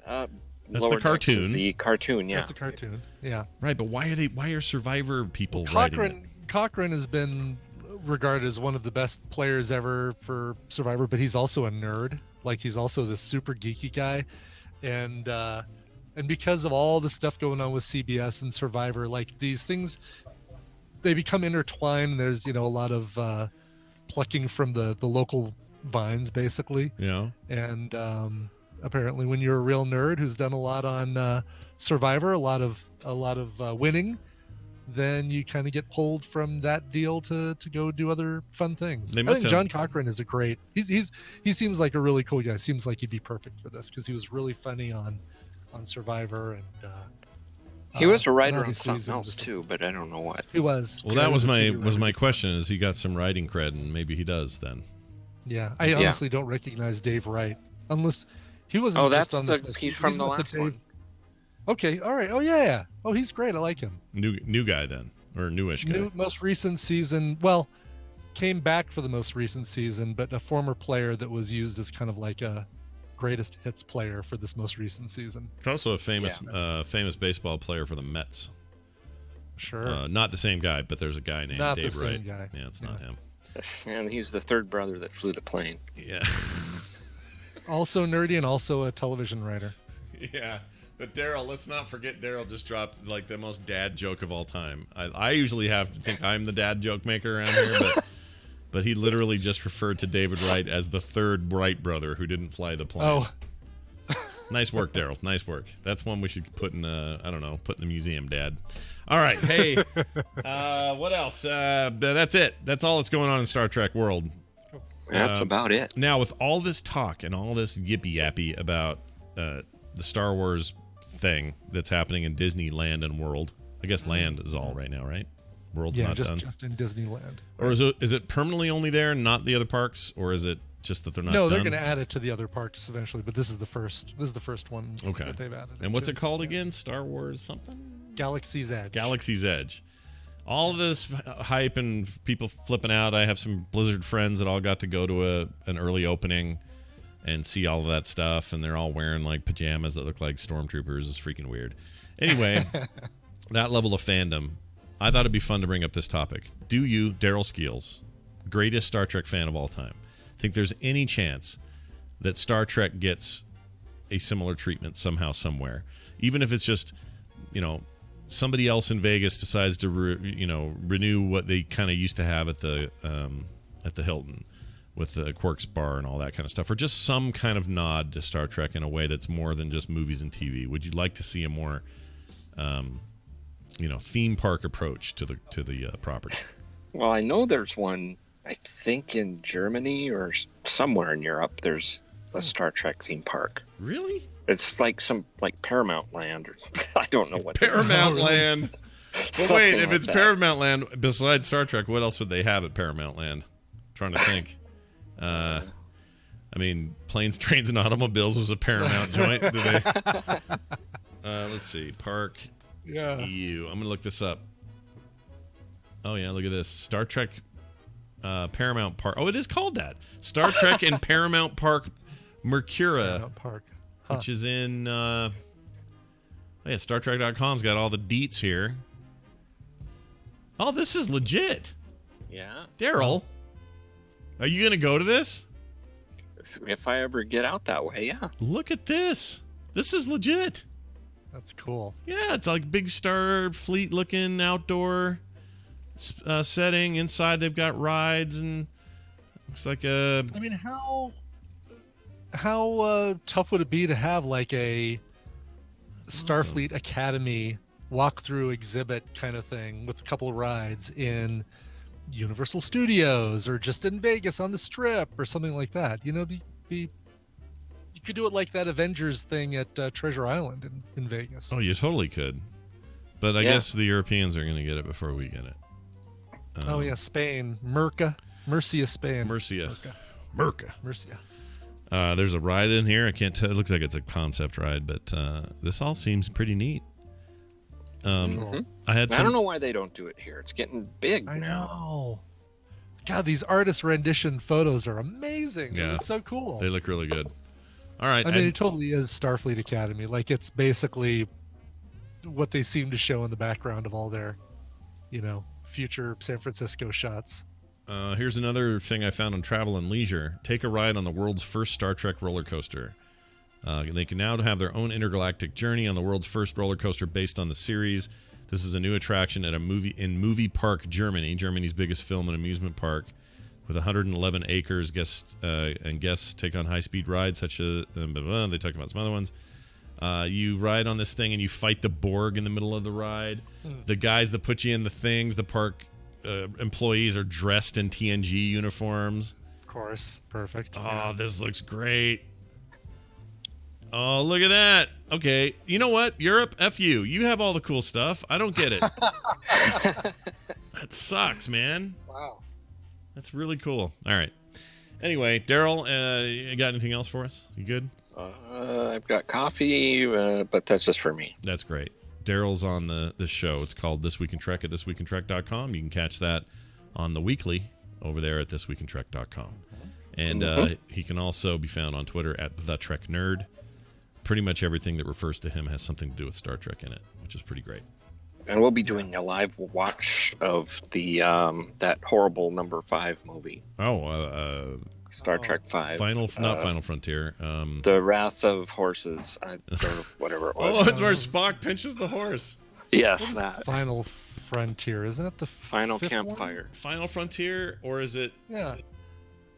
Speaker 1: That's the cartoon.
Speaker 10: The cartoon, yeah.
Speaker 2: That's a cartoon, yeah.
Speaker 1: Right, but why are Survivor people writing it?
Speaker 2: Cochran has been regarded as one of the best players ever for Survivor, but he's also a nerd. Like, he's also this super geeky guy, and because of all the stuff going on with CBS and Survivor, like, these things, they become intertwined. There's a lot of plucking from the local vines, basically.
Speaker 1: Yeah.
Speaker 2: And apparently, when you're a real nerd who's done a lot on Survivor, a lot of winning, then you kind of get pulled from that deal to go do other fun things. I think John Cochran is a great. He seems like a really cool guy. Seems like he'd be perfect for this because he was really funny on Survivor, and
Speaker 10: he was a writer on something else too, but I don't know what.
Speaker 2: He was.
Speaker 1: Well, that was my question. Is he got some writing cred, and maybe he does then.
Speaker 2: Yeah, I honestly don't recognize Dave Wright unless he wasn't.
Speaker 10: Oh, that's
Speaker 2: just on
Speaker 10: he's from the last one.
Speaker 2: Okay, all right. Oh yeah. Oh, he's great. I like him.
Speaker 1: New guy then. or newish guy?
Speaker 2: Most recent season. Well, came back for the most recent season, but a former player that was used as kind of like a greatest hits player for this most recent season.
Speaker 1: He's also a famous baseball player for the Mets.
Speaker 2: Sure.
Speaker 1: Not the same guy, but there's a guy named
Speaker 2: Not
Speaker 1: Dave
Speaker 2: the same
Speaker 1: Wright.
Speaker 2: guy.
Speaker 1: Yeah, it's not him.
Speaker 10: And he's the third brother that flew the plane.
Speaker 1: Yeah.
Speaker 2: Also nerdy and also a television writer.
Speaker 1: Yeah. But Daryl, let's not forget Daryl just dropped like the most dad joke of all time. I usually have to think I'm the dad joke maker around here, but he literally just referred to David Wright as the third Wright brother who didn't fly the plane.
Speaker 2: Oh.
Speaker 1: Nice work, Daryl. Nice work. That's one we should put in put in the museum, Dad. All right. Hey, what else? That's it. That's all that's going on in Star Trek world.
Speaker 10: That's about it.
Speaker 1: Now, with all this talk and all this yippee-yappy about the Star Wars thing that's happening in Disneyland and World, I guess land is all right now, right? World's not done.
Speaker 2: Just in Disneyland.
Speaker 1: Or is it permanently only there, not the other parks, or is it just that they're not done?
Speaker 2: No, they're going to add it to the other parks eventually, but this is the first one that they've added.
Speaker 1: And what's it called again? Star Wars something?
Speaker 2: Galaxy's Edge.
Speaker 1: Galaxy's Edge. All this hype and people flipping out. I have some Blizzard friends that all got to go to an early opening and see all of that stuff, and they're all wearing like pajamas that look like stormtroopers. It's freaking weird. Anyway, that level of fandom, I thought it'd be fun to bring up this topic. Do you, Daryl Skeels, greatest Star Trek fan of all time, think there's any chance that Star Trek gets a similar treatment somehow, somewhere? Even if it's just, somebody else in Vegas decides to renew what they kind of used to have at the Hilton with the Quarks bar and all that kind of stuff, or just some kind of nod to Star Trek in a way that's more than just movies and TV. Would you like to see a more theme park approach to the property?
Speaker 10: Well, I know there's one, I think in Germany or somewhere in Europe, there's a Star Trek theme park.
Speaker 1: Really?
Speaker 10: It's like Paramount Land, or I don't know what.
Speaker 1: Paramount Land. Well, wait, if
Speaker 10: like
Speaker 1: it's
Speaker 10: that.
Speaker 1: Paramount Land, besides Star Trek, what else would they have at Paramount Land? Trying to think. Planes, Trains, and Automobiles was a Paramount joint. Do they? Let's see. Park EU. I'm going to look this up. Oh, yeah, look at this. Star Trek Paramount Park. Oh, it is called that. Star Trek and Paramount Park Mercura.
Speaker 2: Paramount Park.
Speaker 1: Which is in, StarTrek.com's got all the deets here. Oh, this is legit.
Speaker 10: Yeah.
Speaker 1: Daryl, are you going to go to this?
Speaker 10: If I ever get out that way, yeah.
Speaker 1: Look at this. This is legit.
Speaker 2: That's cool.
Speaker 1: Yeah, it's like big Starfleet looking outdoor setting. Inside they've got rides and looks like a...
Speaker 2: How tough would it be to have like a Starfleet Academy walkthrough exhibit kind of thing with a couple of rides in Universal Studios or just in Vegas on the Strip or something like that? You could do it like that Avengers thing at Treasure Island in Vegas.
Speaker 1: Oh, you totally could. But I guess the Europeans are going to get it before we get it.
Speaker 2: Spain. Murcia, Spain.
Speaker 1: Murcia. There's a ride in here. I can't tell. It looks like it's a concept ride, but this all seems pretty neat. I don't
Speaker 10: know why they don't do it here. It's getting big now.
Speaker 2: I know. God, these artist rendition photos are amazing.
Speaker 1: Yeah.
Speaker 2: They look so cool.
Speaker 1: They look really good. All right.
Speaker 2: It totally is Starfleet Academy. Like, it's basically what they seem to show in the background of all their, future San Francisco shots.
Speaker 1: Here's another thing I found on Travel and Leisure. Take a ride on the world's first Star Trek roller coaster. They can now have their own intergalactic journey on the world's first roller coaster based on the series. This is a new attraction at Movie Park, Germany, Germany's biggest film and amusement park, with 111 acres. Guests take on high-speed rides such as they talk about some other ones. You ride on this thing and you fight the Borg in the middle of the ride. The guys that put you in the things, the park employees are dressed in TNG uniforms.
Speaker 2: Of course. Perfect.
Speaker 1: Oh, this looks great. Oh, look at that. Okay. You know what? Europe, F you. You have all the cool stuff. I don't get it. That sucks, man.
Speaker 2: Wow.
Speaker 1: That's really cool. All right. Anyway, Daryl, you got anything else for us? You good?
Speaker 10: I've got coffee, but that's just for me.
Speaker 1: That's great. Daryl's on the show. It's called This Week in Trek at thisweekintrek.com. You can catch that on the weekly over there at thisweekintrek.com. And he can also be found on Twitter at The Trek Nerd. Pretty much everything that refers to him has something to do with Star Trek in it, which is pretty great.
Speaker 10: And we'll be doing a live watch of the that horrible number 5 movie. Star Trek 5.
Speaker 1: Not Final Frontier.
Speaker 10: The Wrath of Horses, or whatever it was.
Speaker 1: It's where Spock pinches the horse.
Speaker 10: Yes, that.
Speaker 2: Final Frontier, isn't it the
Speaker 10: Final
Speaker 2: fifth
Speaker 10: Campfire?
Speaker 2: one?
Speaker 1: Final Frontier, or is it?
Speaker 2: Yeah.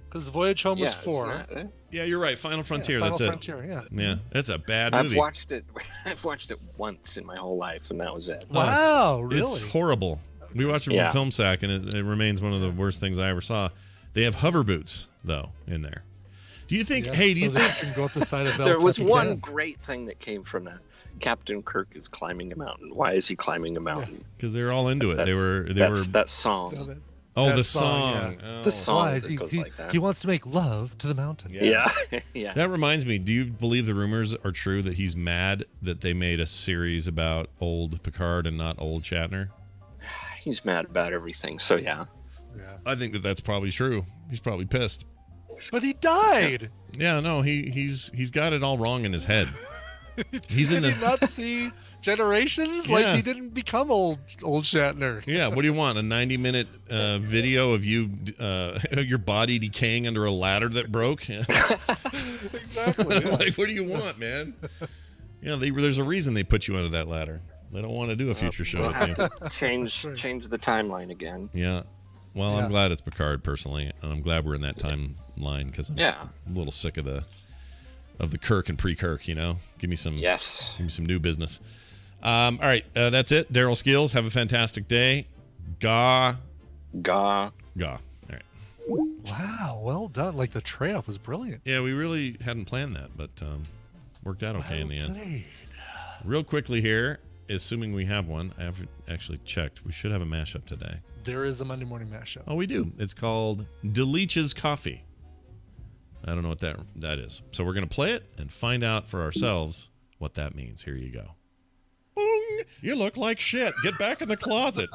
Speaker 2: Because the Voyage Home was 4.
Speaker 1: Yeah, you're right. Final Frontier.
Speaker 2: Final
Speaker 1: that's
Speaker 2: Frontier,
Speaker 1: it. Yeah, that's a bad movie.
Speaker 10: I've watched it once in my whole life, and that was it.
Speaker 2: Wow, really?
Speaker 1: It's horrible. We watched it from Film Sack, and it remains one of the worst things I ever saw. They have hover boots though in there. Do you think? Do you think?
Speaker 2: Can go up the side of
Speaker 10: there was one great thing that came from that. Captain Kirk is climbing a mountain. Why is he climbing a mountain?
Speaker 1: Because they're all into it. They were
Speaker 10: that song.
Speaker 1: The song.
Speaker 10: The song
Speaker 2: Why?
Speaker 10: that goes like that.
Speaker 2: He wants to make love to the mountain.
Speaker 10: Yeah.
Speaker 1: That reminds me, do you believe the rumors are true that he's mad that they made a series about old Picard and not old Shatner?
Speaker 10: He's mad about everything, so yeah.
Speaker 1: I think that's probably true. He's probably pissed.
Speaker 2: But he died.
Speaker 1: Yeah, no, he's got it all wrong in his head. He's in
Speaker 2: Did he not see Generations? Like he didn't become old Shatner.
Speaker 1: Yeah, what do you want? A 90-minute video of you, your body decaying under a ladder that broke?
Speaker 2: Exactly. Yeah.
Speaker 1: Like, what do you want, man? Yeah, there's a reason they put you under that ladder. They don't want to do a future show with you.
Speaker 10: Change the timeline again.
Speaker 1: Yeah. Well, I'm glad it's Picard personally, and I'm glad we're in that timeline because I'm a little sick of the Kirk and pre-Kirk. You know, give me some new business. All right, that's it. Daryl Skills, have a fantastic day. Ga. All right.
Speaker 2: Wow, well done. Like the trade-off was brilliant.
Speaker 1: Yeah, we really hadn't planned that, but worked out okay in the end. Real quickly here, assuming we have one, I haven't actually checked. We should have a mashup today.
Speaker 2: There is a Monday morning mashup.
Speaker 1: Oh, we do. It's called DeLeach's Coffee. I don't know what that is. So we're going to play it and find out for ourselves what that means. Here you go. Boom! You look like shit. Get back in the closet.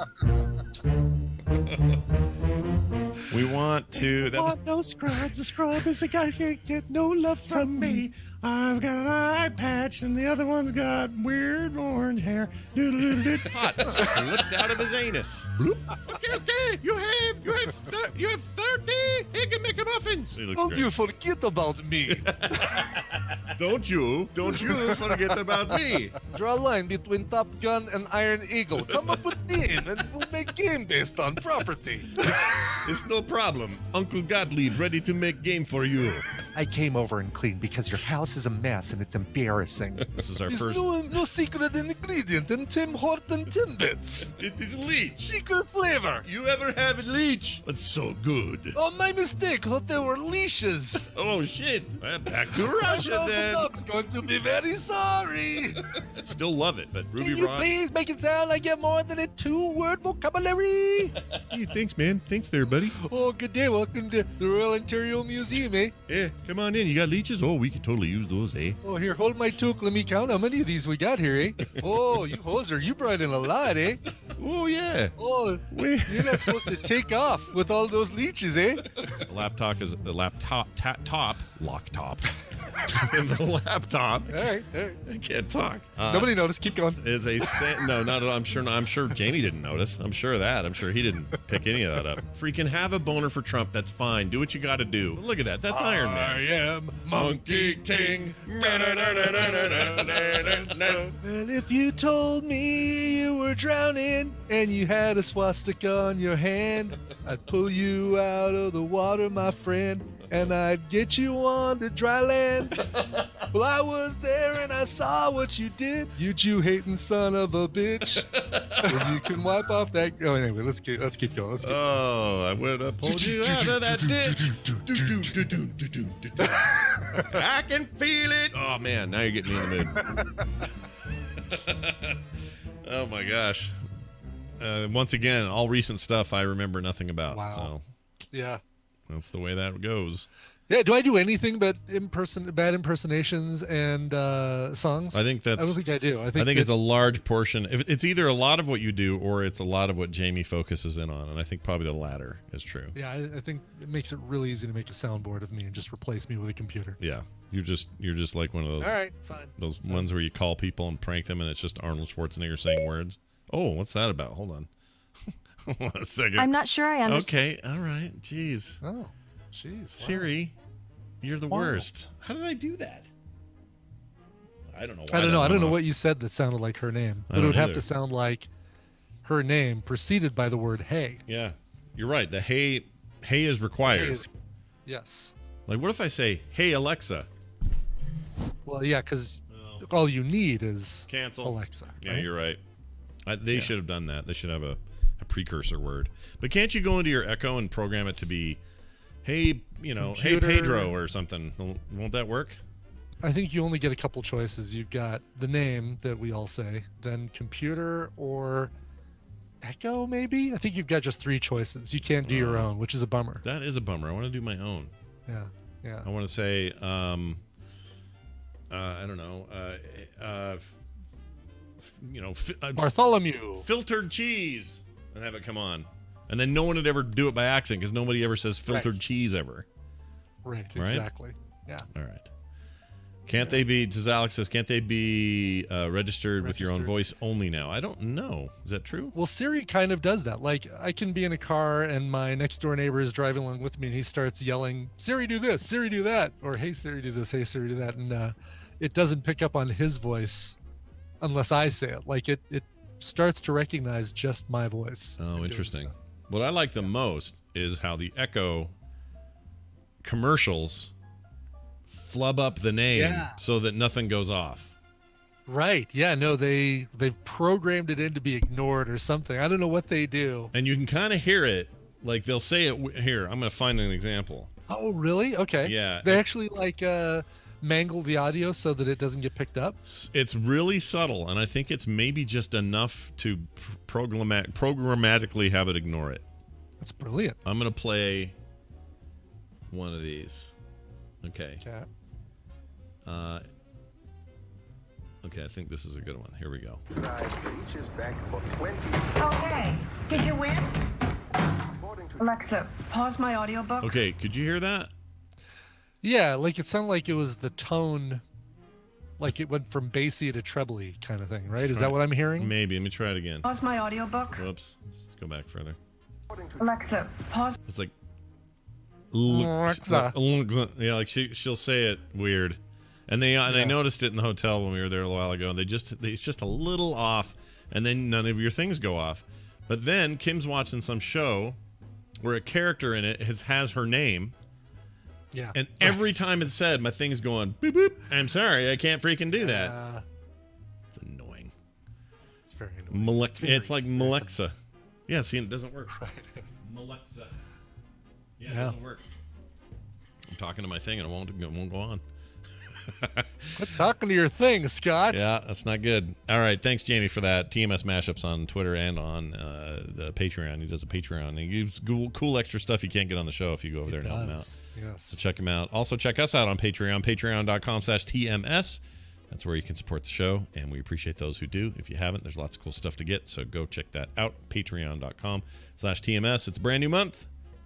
Speaker 1: We want to...
Speaker 11: no scrubs. A scrub is a guy who can't get no love from me. I've got an eye patch and the other one's got weird orange hair.
Speaker 1: Hot slipped out of his anus. Bloop.
Speaker 11: Okay. You have 30 egg and McMuffins.
Speaker 2: Don't you forget about me.
Speaker 1: Don't you forget about me.
Speaker 2: Draw a line between Top Gun and Iron Eagle. Come up with name and we'll make game based on property.
Speaker 1: It's no problem. Uncle Gottlieb ready to make game for you.
Speaker 11: I came over and cleaned because your house is a mess and it's embarrassing.
Speaker 1: This is our
Speaker 2: There's
Speaker 1: first...
Speaker 2: no secret ingredient in Tim Horton Timbits.
Speaker 1: It is leech.
Speaker 2: Secret flavor.
Speaker 1: You ever have leech? It's so good.
Speaker 2: Oh, my mistake. Thought they were leashes.
Speaker 1: Oh, shit. Well, back to Russia, then.
Speaker 2: The dog's going to be very sorry.
Speaker 1: Still love it, but Ruby
Speaker 2: Can you
Speaker 1: Rock...
Speaker 2: please make it sound like you have more than a 2-word vocabulary?
Speaker 1: Hey, thanks, man. Thanks there, buddy.
Speaker 2: Oh, good day. Welcome to the Royal Ontario Museum, eh?
Speaker 1: Yeah, come on in. You got leeches? Oh, we could totally use those, eh?
Speaker 2: Oh, here, hold my toque. Let me count how many of these we got here, eh? Oh, you hoser, you brought in a lot, eh?
Speaker 1: Oh, yeah.
Speaker 2: Oh, you're not supposed to take off with all those leeches, eh?
Speaker 1: The laptop is the laptop top. The laptop.
Speaker 2: All right.
Speaker 1: I can't talk.
Speaker 2: Nobody noticed. Keep going.
Speaker 1: Is a no, not at all. I'm sure Jamie didn't notice. I'm sure of that. I'm sure he didn't pick any of that up. Freaking have a boner for Trump. That's fine. Do what you got to do. But look at that. That's Iron Man.
Speaker 2: I am Monkey King. And if you told me you were drowning and you had a swastika on your hand, I'd pull you out of the water, my friend, and I'd get you on the dry land. Well, I was there and I saw what you did, you Jew-hating son of a bitch. And you can wipe off that... Oh, anyway, let's keep going.
Speaker 1: I would have pulled you out of that ditch. I can feel it. Oh, man, now you're getting me in the mood. Oh, my gosh. Once again, all recent stuff I remember nothing about.
Speaker 2: Wow.
Speaker 1: So
Speaker 2: Yeah.
Speaker 1: that's the way that goes.
Speaker 2: Yeah, do I do anything but bad impersonations and songs?
Speaker 1: I think that's.
Speaker 2: I don't think I do.
Speaker 1: I think it's a large portion. It's either a lot of what you do, or it's a lot of what Jamie focuses in on, and I think probably the latter is true.
Speaker 2: Yeah, I think it makes it really easy to make a soundboard of me and just replace me with a computer.
Speaker 1: Yeah, you're just like one of those.
Speaker 2: All right, fine.
Speaker 1: Those ones where you call people and prank them, and it's just Arnold Schwarzenegger saying words. Oh, what's that about? Hold on. Hold on a second.
Speaker 12: I'm not sure I understand.
Speaker 1: Okay, all right. Jeez.
Speaker 2: Oh, jeez.
Speaker 1: Siri, you're the worst. How did I do that? I don't know.
Speaker 2: I don't know what you said that sounded like her name. But it would have to sound like her name preceded by the word "hey."
Speaker 1: Yeah, you're right. The hey is required.
Speaker 2: Yes.
Speaker 1: Like, what if I say, "Hey Alexa"?
Speaker 2: Well, yeah, because all you need is
Speaker 1: cancel
Speaker 2: Alexa. Right?
Speaker 1: Yeah, you're right. They should have done that. They should have a precursor word. But can't you go into your Echo and program it to be, hey,
Speaker 2: Computer.
Speaker 1: hey Pedro or something? Won't that work?
Speaker 2: I think you only get a couple choices. You've got the name that we all say, then computer or Echo, maybe? I think you've got just 3 choices. You can't do your own, which is a bummer.
Speaker 1: That is a bummer. I want to do my own.
Speaker 2: Yeah.
Speaker 1: I want to say, I don't know,
Speaker 2: Bartholomew.
Speaker 1: Filtered cheese. And have it come on. And then no one would ever do it by accident because nobody ever says filtered cheese ever.
Speaker 2: Right, exactly. Yeah.
Speaker 1: All right. Can't they be, as Alex says, can't they be registered with your own voice only now? I don't know. Is that true?
Speaker 2: Well, Siri kind of does that. Like, I can be in a car and my next door neighbor is driving along with me and he starts yelling, Siri, do this, Siri, do that. Or, hey, Siri, do this, hey, Siri, do that. And it doesn't pick up on his voice unless I say it. Like, it starts to recognize just my voice.
Speaker 1: Oh, interesting. What I like the most is how the Echo commercials flub up the name so that nothing goes off.
Speaker 2: Right. Yeah, no, they've programmed it in to be ignored or something. I don't know what they do.
Speaker 1: And you can kind of hear it. Like, they'll say it here. I'm going to find an example.
Speaker 2: Oh, really? Okay.
Speaker 1: Yeah.
Speaker 2: They actually, like, mangle the audio so that it doesn't get picked up?
Speaker 1: It's really subtle, and I think it's maybe just enough to programmatically have it ignore it.
Speaker 2: That's brilliant.
Speaker 1: I'm going to play one of these. Okay. Okay, I think this is a good one. Here we go.
Speaker 13: Okay. Did you win? Alexa, pause my audiobook.
Speaker 1: Okay, could you hear that?
Speaker 2: Yeah, like it sounded like it was the tone, like it went from bassy to trebly kind of thing, right? Is that what I'm hearing?
Speaker 1: Maybe. Let me try it again.
Speaker 13: Pause my audiobook.
Speaker 1: Whoops. Let's go back further.
Speaker 13: Alexa, pause.
Speaker 1: It's like
Speaker 2: Alexa.
Speaker 1: Yeah, like she'll say it weird. And I noticed it in the hotel when we were there a while ago. It's just a little off, and then none of your things go off. But then Kim's watching some show where a character in it has her name.
Speaker 2: Yeah.
Speaker 1: And every time it's said, my thing's going boop boop. I'm sorry, I can't freaking do that. It's annoying.
Speaker 2: It's very annoying.
Speaker 1: It's like Malexa. Yeah, see, it doesn't work. Right. Malexa. Yeah, it doesn't work. I'm talking to my thing and it won't go on.
Speaker 2: Quit talking to your thing, Scott.
Speaker 1: Yeah, that's not good. All right, thanks, Jamie, for that. TMS Mashups on Twitter and on the Patreon. He does a Patreon. He gives cool extra stuff you can't get on the show if you go over there and help him out.
Speaker 2: Yes.
Speaker 1: So check him out. Also, check us out on Patreon, patreon.com/TMS. That's where you can support the show, and we appreciate those who do. If you haven't, there's lots of cool stuff to get, so go check that out, patreon.com/TMS. It's a brand new month.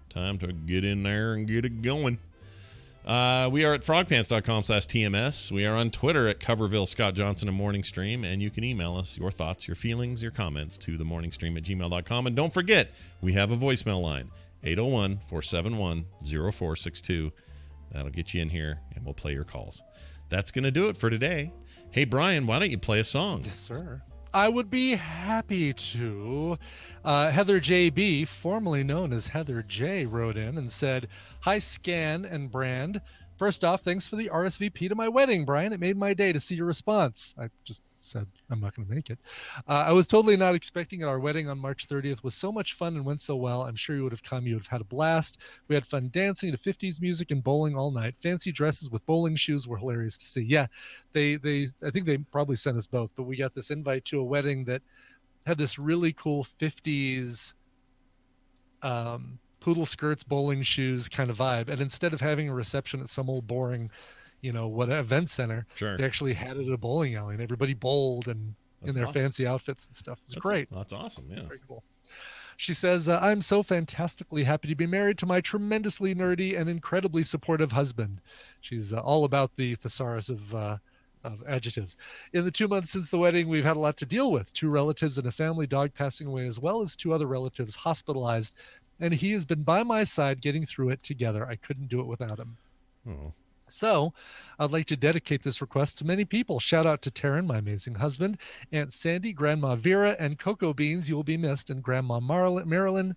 Speaker 1: Time to get in there and get it going. We are at frogpants.com/TMS. We are on Twitter at Coverville Scott Johnson and Morning Stream, and you can email us your thoughts, your feelings, your comments to themorningstream@gmail.com. And don't forget, we have a voicemail line, 801-471-0462. That'll get you in here, and we'll play your calls. That's going to do it for today. Hey, Brian, why don't you play a song?
Speaker 2: Yes, sir. I would be happy to. Heather JB, formerly known as Heather J, wrote in and said, "Hi, Scan and Brand. First off, thanks for the RSVP to my wedding, Brian. It made my day to see your response." I just said I'm not going to make it. "I was totally not expecting it. Our wedding on March 30th was so much fun and went so well. I'm sure you would have come. You would have had a blast. We had fun dancing to 50s music and bowling all night. Fancy dresses with bowling shoes were hilarious to see." Yeah, I think they probably sent us both, but we got this invite to a wedding that had this really cool 50s poodle skirts, bowling shoes kind of vibe. And instead of having a reception at some old boring, what event center,
Speaker 1: Sure.
Speaker 2: they actually had it at a bowling alley, and everybody bowled and in their fancy outfits and stuff. It's great.
Speaker 1: That's awesome. Yeah.
Speaker 2: Very cool. She says, I'm so fantastically happy to be married to my tremendously nerdy and incredibly supportive husband. She's all about the thesaurus of adjectives. In the 2 months since the wedding, we've had a lot to deal with. 2 relatives and a family dog passing away, as well as 2 other relatives hospitalized. And he has been by my side getting through it together. I couldn't do it without him.
Speaker 1: Oh.
Speaker 2: So I'd like to dedicate this request to many people. Shout out to Taryn, my amazing husband, Aunt Sandy, Grandma Vera, and Cocoa Beans, you will be missed, and Grandma Marilyn,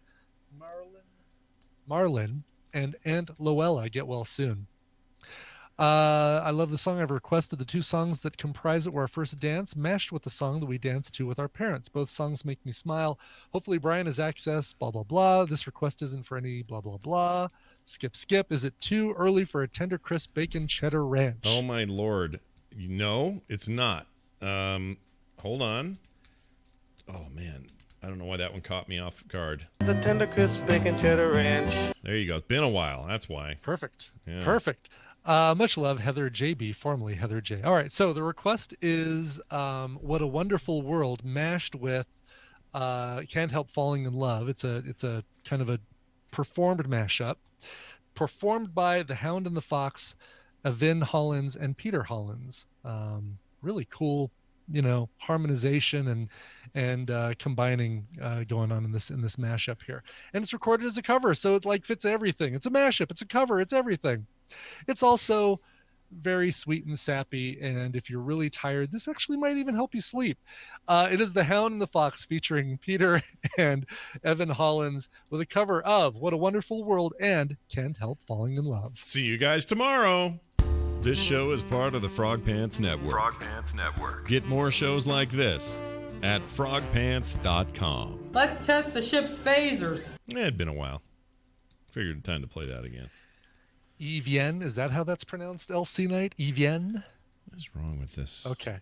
Speaker 2: and Aunt Loella, get well soon. I love the song. I've requested the 2 songs that comprise it were our first dance, mashed with the song that we danced to with our parents. Both songs make me smile. Hopefully Brian has access, blah, blah, blah. This request isn't for any blah, blah, blah. Skip. Is it too early for a tender, crisp bacon cheddar ranch?
Speaker 1: Oh, my Lord. No, it's not. Hold on. Oh, man. I don't know why that one caught me off guard.
Speaker 11: The tender, crisp bacon cheddar ranch.
Speaker 1: There you go. It's been a while. That's why.
Speaker 2: Perfect.
Speaker 1: Yeah.
Speaker 2: Perfect. Much love, Heather JB, formerly Heather J. All right, so the request is What a Wonderful World mashed with Can't Help Falling in Love. It's a kind of a performed mashup, performed by the Hound and the Fox, Evan Hollins and Peter Hollins. Really cool, harmonization and combining going on in this mashup here. And it's recorded as a cover, so it like fits everything. It's a mashup, it's a cover, it's everything. It's also very sweet and sappy, and if you're really tired, this actually might even help you sleep. It is The Hound and the Fox featuring Peter and Evan Hollins with a cover of What a Wonderful World and Can't Help Falling in Love.
Speaker 1: See you guys tomorrow.
Speaker 6: This show is part of the Frog Pants Network.
Speaker 12: Frog Pants Network.
Speaker 6: Get more shows like this at frogpants.com.
Speaker 14: Let's test the ship's phasers.
Speaker 1: It had been a while. Figured time to play that again.
Speaker 2: Evian, is that how that's pronounced? LC Night? Evian?
Speaker 1: What's wrong with this?
Speaker 2: Okay.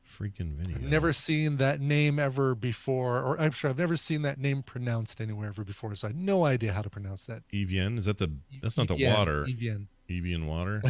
Speaker 1: Freaking video.
Speaker 2: I've never seen that name ever before, or I'm sure I've never seen that name pronounced anywhere ever before, so I have no idea how to pronounce that.
Speaker 1: Evian? Is that that's not the water.
Speaker 2: Evian.
Speaker 1: Evian water?